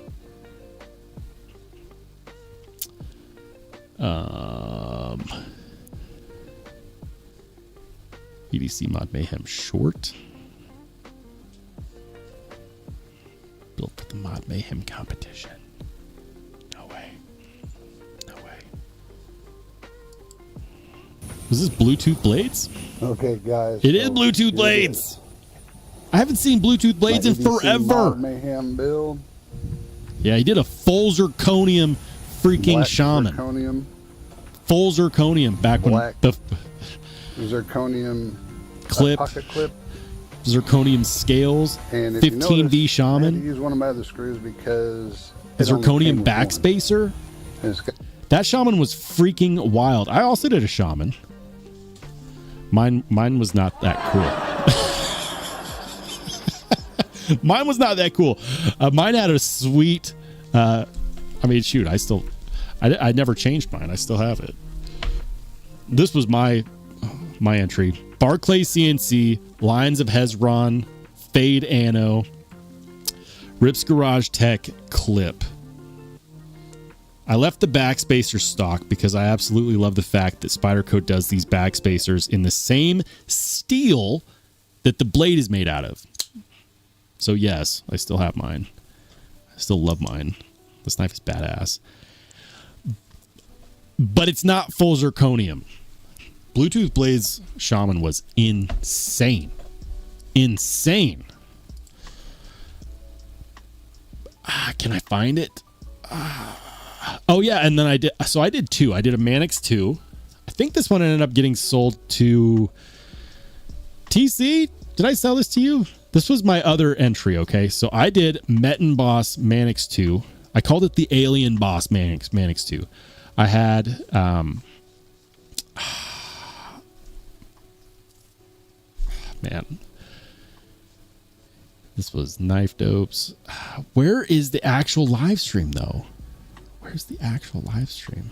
[SPEAKER 1] EDC Mod Mayhem short. Built for the Mod Mayhem competition. No way. Was this Bluetooth blades?
[SPEAKER 2] Okay, guys.
[SPEAKER 1] It is Bluetooth blades. I haven't seen Bluetooth blades in forever.
[SPEAKER 2] Mod Mayhem build.
[SPEAKER 1] Yeah, he did a full zirconium freaking
[SPEAKER 2] Black
[SPEAKER 1] shaman.
[SPEAKER 2] Zirconium.
[SPEAKER 1] Full zirconium back
[SPEAKER 2] Black
[SPEAKER 1] when the
[SPEAKER 2] zirconium
[SPEAKER 1] clip,
[SPEAKER 2] pocket clip,
[SPEAKER 1] zirconium scales,
[SPEAKER 2] and
[SPEAKER 1] 15V shaman.
[SPEAKER 2] I had to use one of my other screws because
[SPEAKER 1] Zirconium backspacer. That shaman was freaking wild. I also did a shaman. Mine was not that cool. Mine was not that cool. Mine had a sweet. I mean, shoot, I never changed mine. I still have it. This was my entry. Barclay CNC, Lines of Hezron, Fade Anno, Rips Garage Tech clip. I left the backspacer stock because I absolutely love the fact that Spyderco does these backspacers in the same steel that the blade is made out of. So yes, I still have mine. I still love mine. This knife is badass. But it's not full zirconium. Bluetooth Blades Shaman was insane. Insane. Can I find it? Oh yeah, and then I did two. I did a Manix 2. I think this one ended up getting sold to TC. Did I sell this to you? This was my other entry, okay? So I did Metin Boss Manix 2. I called it the Alien Boss Manix 2. I had man. This was Knife Dopes. Where is the actual live stream though? Where's the actual live stream?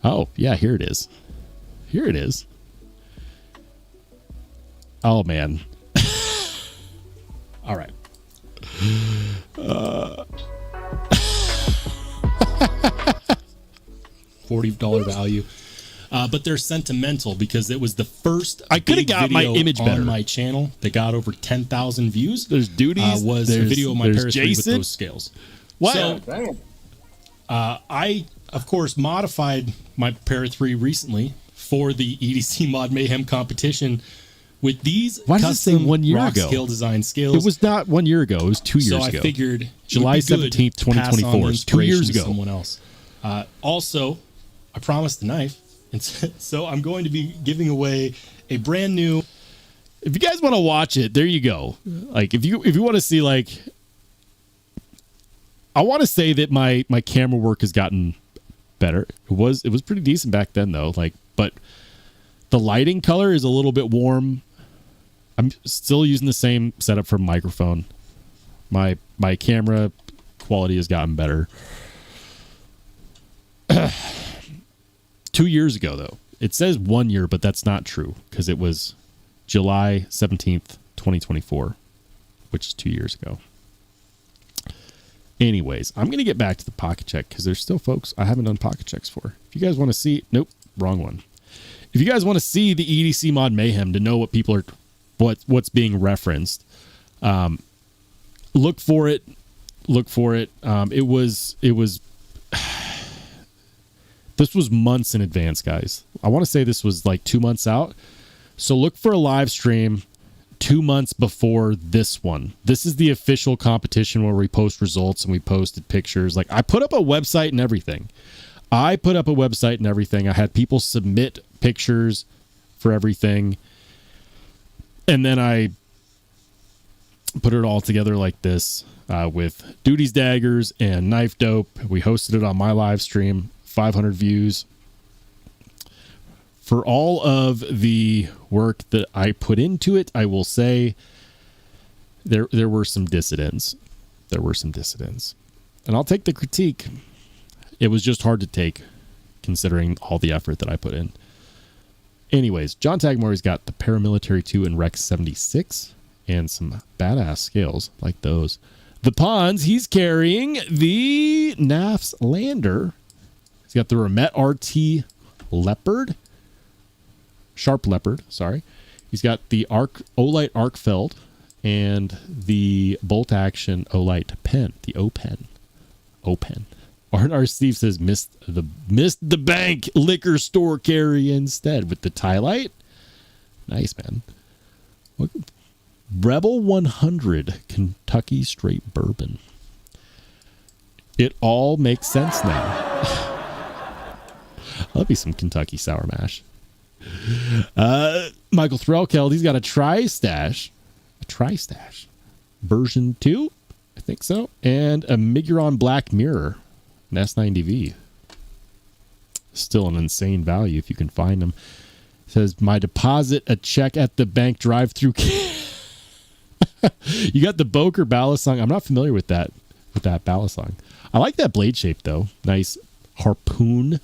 [SPEAKER 1] Oh, yeah, here it is. Here it is. Oh man. All right. $40 value. But they're sentimental because it was the first.
[SPEAKER 3] I could have got my image better
[SPEAKER 1] on my channel that got over 10,000 views.
[SPEAKER 3] There's duties.
[SPEAKER 1] Was a video of my Paris 3 with those scales.
[SPEAKER 3] What?
[SPEAKER 1] So, I of course modified my Para 3 recently for the EDC Mod Mayhem competition with these
[SPEAKER 3] Why does it say 1 year
[SPEAKER 1] rock
[SPEAKER 3] ago?
[SPEAKER 1] scale design scales.
[SPEAKER 3] It was not 1 year ago. It was 2 years ago.
[SPEAKER 1] So I figured
[SPEAKER 3] July 17th, 2024. 2 years ago.
[SPEAKER 1] Someone else. Also, I promised a knife, and so I'm going to be giving away a brand new.
[SPEAKER 3] If you guys want to watch it, there you go. Like if you want to see, like, I want to say that my camera work has gotten better. It was pretty decent back then though. Like, but the lighting color is a little bit warm. I'm still using the same setup for microphone. My camera quality has gotten better. 2 years ago though. It says 1 year, but that's not true because it was July 17th, 2024, which is 2 years ago. Anyways, I'm going to get back to the pocket check because there's still folks I haven't done pocket checks for. If you guys want to see, nope, wrong one. If you guys want to see the EDC Mod Mayhem to know what people are, what's being referenced, look for it. Look for it. It was. This was months in advance, guys. I want to say this was like 2 months out. So look for a live stream 2 months before this one. This is the official competition where we post results and we posted pictures. Like I put up a website and everything. I had people submit pictures for everything. And then I put it all together like this with Duty's Daggers and Knife Dope. We hosted it on my live stream. 500 views. For all of the work that I put into it, I will say there were some dissidents. And I'll take the critique. It was just hard to take considering all the effort that I put in. Anyways, John Tagmore's got the Paramilitary 2 and Rec 76 and some badass scales like those. The Pawns, he's carrying the NAF's Lander. He's got the Remet RT Sharp Leopard, sorry. He's got the Olight Arcfeld and the Bolt Action Olight Pen, the O-Pen. R Steve says missed the bank liquor store carry instead with the tie light. Nice, man. Look, Rebel 100 Kentucky Straight Bourbon. It all makes sense now. That'll be some Kentucky Sour Mash. Michael Threlkeld, he's got a tri-stash version 2, I think so, and a Miguron Black Mirror, an S90V. Still an insane value if you can find them. It says, my deposit a check at the bank drive-through. You got the Boker Balisong. I'm not familiar with that Balisong. I like that blade shape though. Nice harpoon.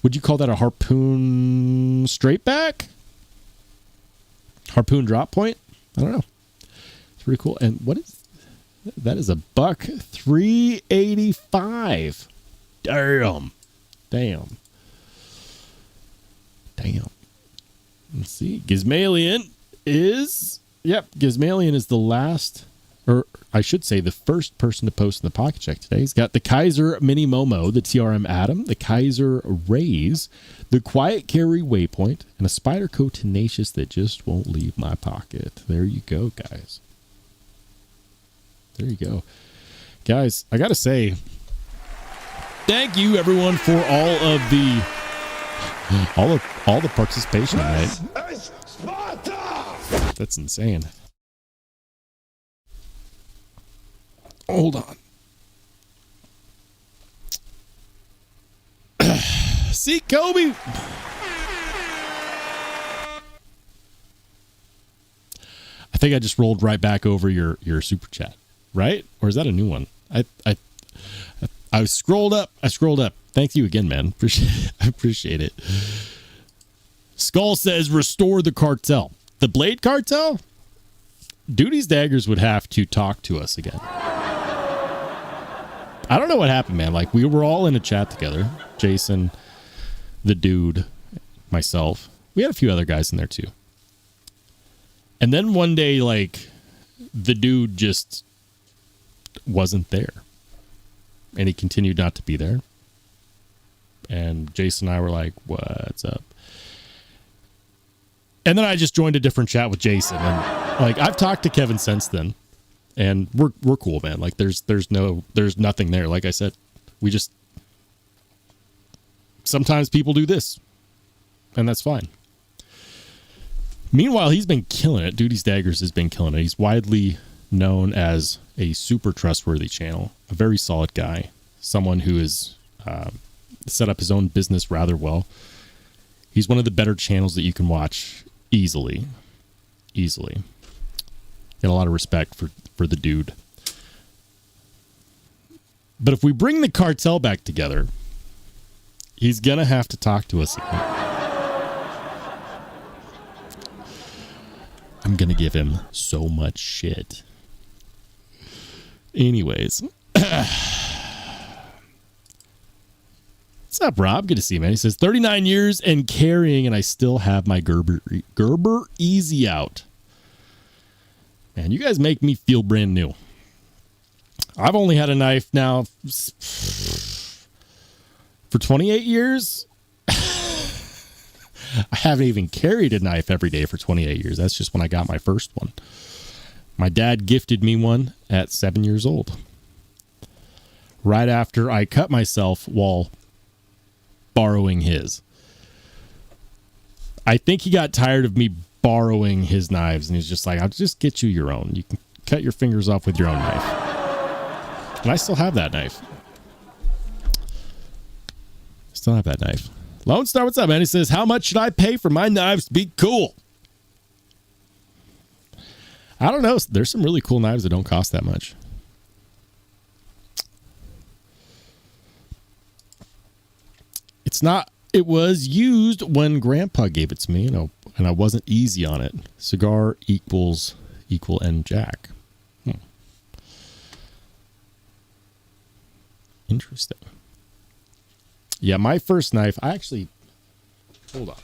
[SPEAKER 3] Would you call that a harpoon straight back? Harpoon drop point? I don't know. It's pretty cool. And what is that? Is a buck 385. Damn. Let's see. Gizmalion is the last, or I should say the first person to post in the pocket check today. He's got the Kaiser Mini Momo, the TRM Atom, the Kaiser Rays, the Quiet Carry Waypoint, and a Spyderco Tenacious that just won't leave my pocket. There you go, guys. There you go. Guys, I got to say, thank you everyone for all the participation tonight. That's insane. Hold on. See, Kobe. I think I just rolled right back over your super chat, right? Or is that a new one? I scrolled up. Thank you again, man. I appreciate it. Skull says, restore the cartel. The Blade Cartel? Duty's Daggers would have to talk to us again. I don't know what happened, man. Like, we were all in a chat together. Jason, the dude, myself. We had a few other guys in there too. And then one day, like, the dude just wasn't there. And he continued not to be there. And Jason and I were like, what's up? And then I just joined a different chat with Jason. And, like, I've talked to Kevin since then. And we're cool, man. Like, there's nothing there. Like I said, we just... Sometimes people do this. And that's fine. Meanwhile, he's been killing it. Duty's Daggers has been killing it. He's widely known as a super trustworthy channel. A very solid guy. Someone who has set up his own business rather well. He's one of the better channels that you can watch easily. Easily. Get a lot of respect for the dude. But if we bring the cartel back together, he's going to have to talk to us again. I'm going to give him so much shit. Anyways. What's up, Rob? Good to see you, man. He says, 39 years and carrying, and I still have my Gerber Easy Out. Man, you guys make me feel brand new. I've only had a knife now for 28 years. I haven't even carried a knife every day for 28 years. That's just when I got my first one. My dad gifted me one at 7 years old. Right after I cut myself while borrowing his. I think he got tired of me borrowing his knives, and he's just like, I'll just get you your own. You can cut your fingers off with your own knife. And I still have that knife. Still have that knife. Lone Star, what's up, man? He says, how much should I pay for my knives to be cool? I don't know. There's some really cool knives that don't cost that much. It's not. It was used when Grandpa gave it to me, and I wasn't easy on it. Cigar equals equal end jack. Interesting. Yeah, my first knife, I actually... Hold on.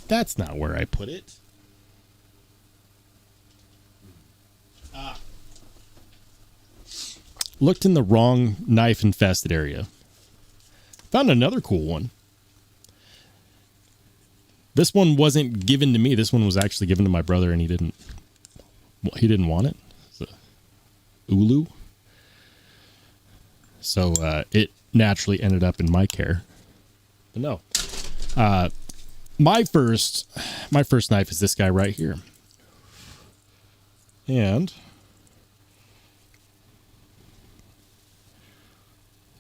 [SPEAKER 3] That's not where I put it. Looked in the wrong knife infested area. Found another cool one. This one wasn't given to me. This one was actually given to my brother, and he didn't want it. It's a Ulu. So it naturally ended up in my care. But no. My first knife is this guy right here. And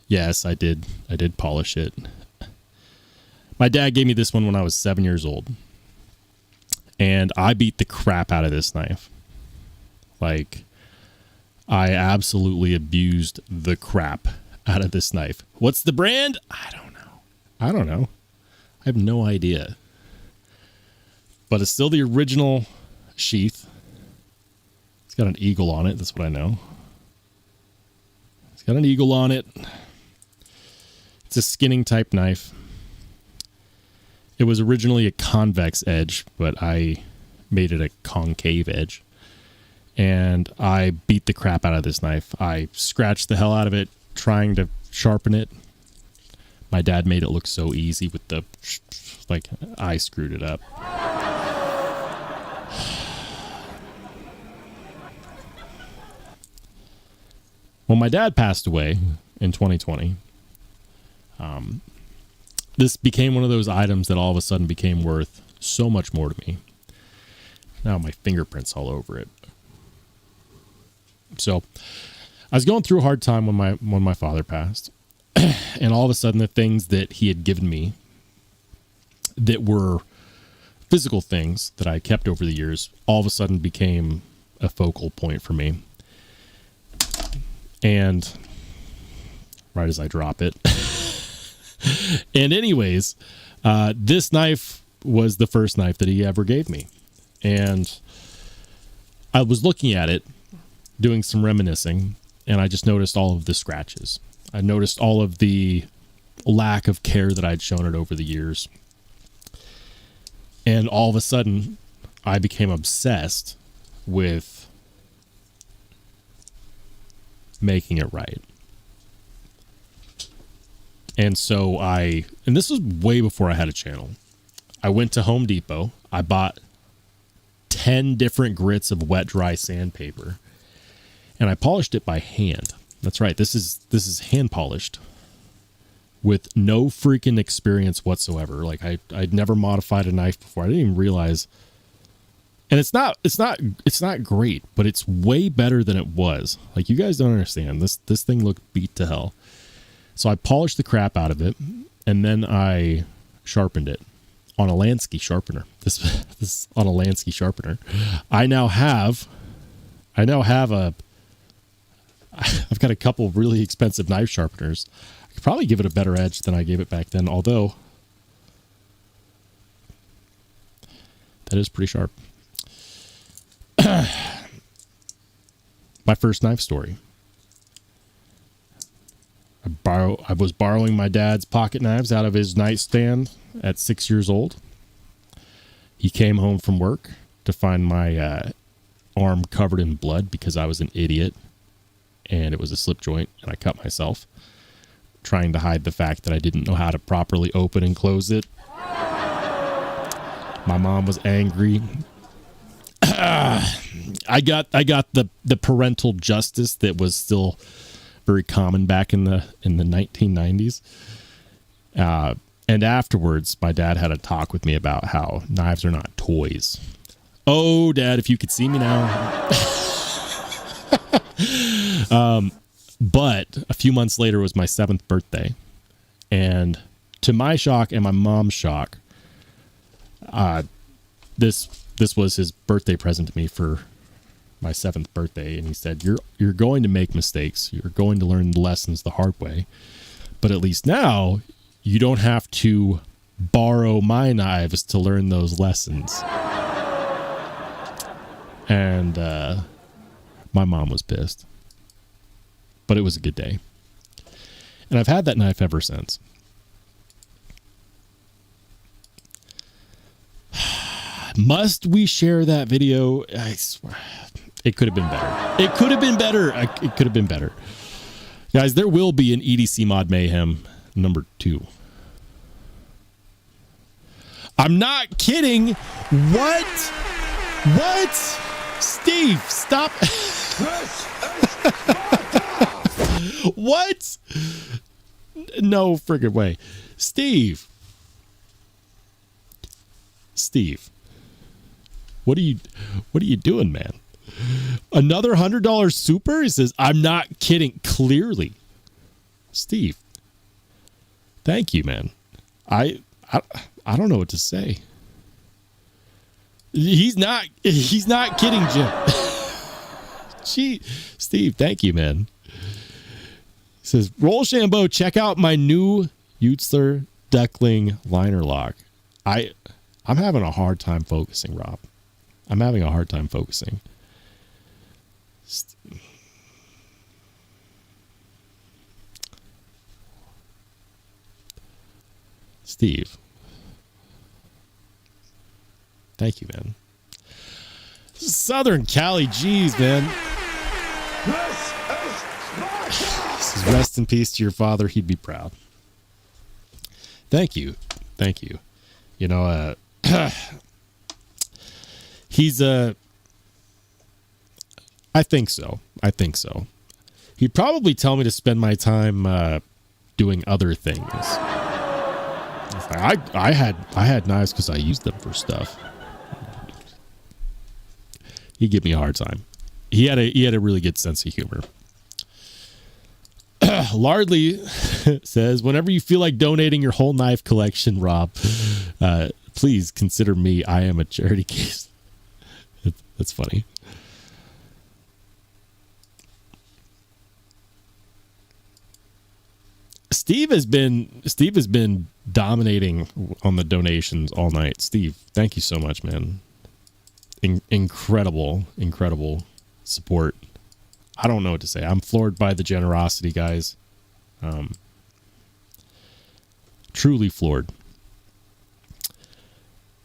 [SPEAKER 3] yes, I did polish it. My dad gave me this one when I was 7 years old. And I beat the crap out of this knife. Like, I absolutely abused the crap out of this knife. What's the brand? I don't know. I have no idea. But it's still the original sheath. It's got an eagle on it. That's what I know. It's got an eagle on it. It's a skinning type knife. It was originally a convex edge, but I made it a concave edge. And I beat the crap out of this knife. I scratched the hell out of it trying to sharpen it. My dad made it look so easy with the... Like, I screwed it up. Well, my dad passed away in 2020. this became one of those items that all of a sudden became worth so much more to me. Now my fingerprints all over it. So I was going through a hard time when my father passed, and all of a sudden the things that he had given me that were physical things that I kept over the years all of a sudden became a focal point for me. And right as I drop it. And anyways, this knife was the first knife that he ever gave me. And I was looking at it, doing some reminiscing, and I just noticed all of the scratches. I noticed all of the lack of care that I'd shown it over the years. And all of a sudden, I became obsessed with making it right. And so and this was way before I had a channel. I went to Home Depot. I bought 10 different grits of wet dry sandpaper, and I polished it by hand. That's right. This is hand polished with no freaking experience whatsoever. Like I'd never modified a knife before. I didn't even realize. And it's not great, but it's way better than it was. Like, you guys don't understand. This thing looked beat to hell. So I polished the crap out of it, and then I sharpened it on a Lansky sharpener. This on a Lansky sharpener. I've got a couple really expensive knife sharpeners. I could probably give it a better edge than I gave it back then, although that is pretty sharp. My first knife story. I was borrowing my dad's pocket knives out of his nightstand at 6 years old. He came home from work to find my arm covered in blood because I was an idiot and it was a slip joint and I cut myself, trying to hide the fact that I didn't know how to properly open and close it. My mom was angry. I got the parental justice that was still very common back in the 1990s. And afterwards, my dad had a talk with me about how knives are not toys. Oh, Dad, if you could see me now. But a few months later was my 7th birthday. And to my shock and my mom's shock, this was his birthday present to me for my 7th birthday. And he said, you're going to make mistakes. You're going to learn the lessons the hard way. But at least now you don't have to borrow my knives to learn those lessons. And my mom was pissed. But it was a good day. And I've had that knife ever since. Must we share that video? I swear. It could have been better. It could have been better. It could have been better. Guys, there will be an EDC Mod Mayhem number 2. I'm not kidding. What? Steve, stop. What? No friggin' way. Steve. What are you doing, man? Another $100 super? He says, I'm not kidding. Clearly. Steve. Thank you, man. I don't know what to say. He's not kidding, Jim. Gee, Steve, thank you, man. He says, Rollshambo, check out my new Utzler Duckling liner lock. I'm having a hard time focusing, Rob. I'm having a hard time focusing. Steve. Thank you, man. Southern Cali, geez, man. This is rest in peace to your father. He'd be proud. Thank you. You know, he's I think so. He'd probably tell me to spend my time doing other things. I had knives because I used them for stuff. He'd give me a hard time. He had a really good sense of humor. Lardley says, whenever you feel like donating your whole knife collection, Rob, please consider me. I am a charity case. That's funny. Steve has been dominating on the donations all night. Steve, thank you so much, man. Incredible support. I don't know what to say. I'm floored by the generosity, guys. Truly floored.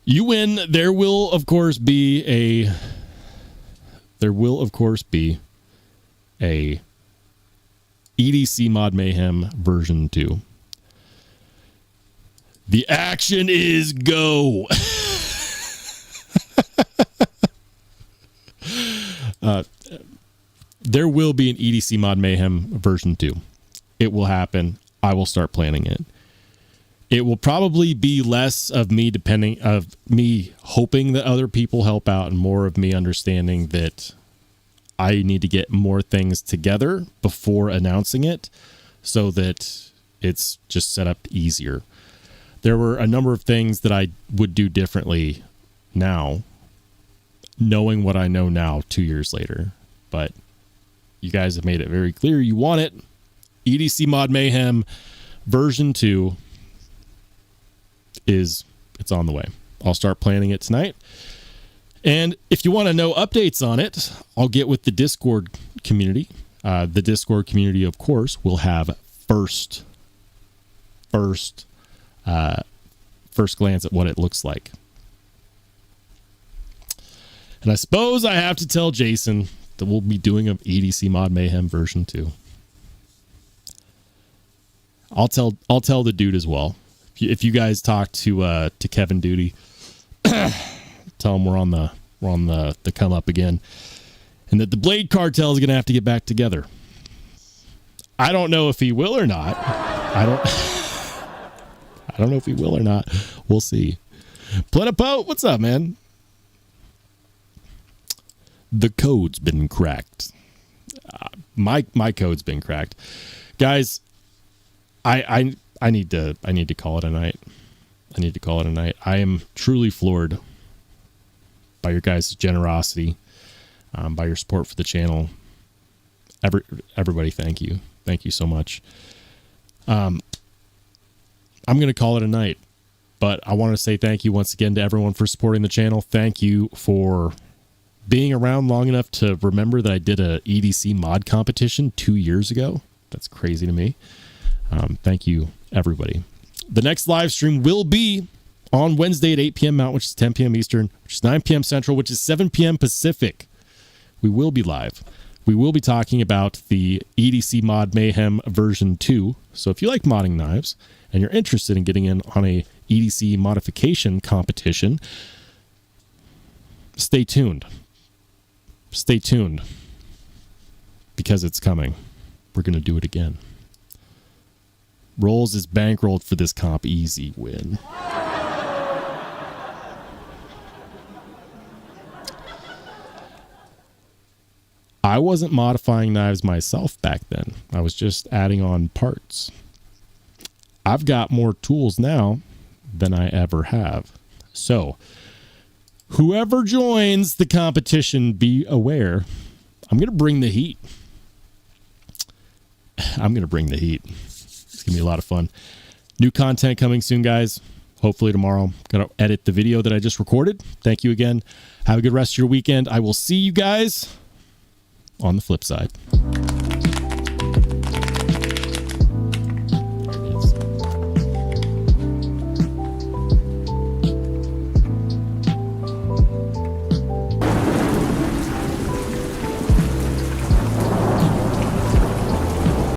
[SPEAKER 3] You win. There will of course be a EDC Mod Mayhem version 2. The action is go. There will be an EDC Mod Mayhem version 2. It will happen. I will start planning it. It will probably be less of me hoping that other people help out and more of me understanding that I need to get more things together before announcing it so that it's just set up easier. There were a number of things that I would do differently now, knowing what I know now 2 years later. But you guys have made it very clear you want it. EDC Mod Mayhem version 2 it's on the way. I'll start planning it tonight. And if you want to know updates on it, I'll get with the Discord community. The Discord community, of course, will have first glance at what it looks like. And I suppose I have to tell Jason that we'll be doing an EDC Mod Mayhem version 2. I'll tell the dude as well. If you guys talk to Kevin Duty, tell him we're on the come up again, and that the Blade Cartel is going to have to get back together. I don't know if he will or not. I don't know if he will or not. We'll see. Plenipo, what's up, man? The code's been cracked. My code's been cracked, guys. I need to call it a night. I am truly floored by your guys' generosity, by your support for the channel. Everybody, thank you so much. I'm going to call it a night, but I want to say thank you once again to everyone for supporting the channel. Thank you for being around long enough to remember that I did a EDC mod competition 2 years ago. That's crazy to me. Thank you, everybody. The next live stream will be on Wednesday at 8 p.m. Mountain, which is 10 p.m. Eastern, which is 9 p.m. Central, which is 7 p.m. Pacific. We will be live. We will be talking about the EDC Mod Mayhem version 2. So if you like modding knives and you're interested in getting in on a EDC modification competition, stay tuned. Stay tuned, because it's coming. We're going to do it again. Rolls is bankrolled for this comp. Easy win. I wasn't modifying knives myself back then. I was just adding on parts. I've got more tools now than I ever have. So, whoever joins the competition, be aware. I'm going to bring the heat. It's going to be a lot of fun. New content coming soon, guys. Hopefully tomorrow. Going to edit the video that I just recorded. Thank you again. Have a good rest of your weekend. I will see you guys on the flip side.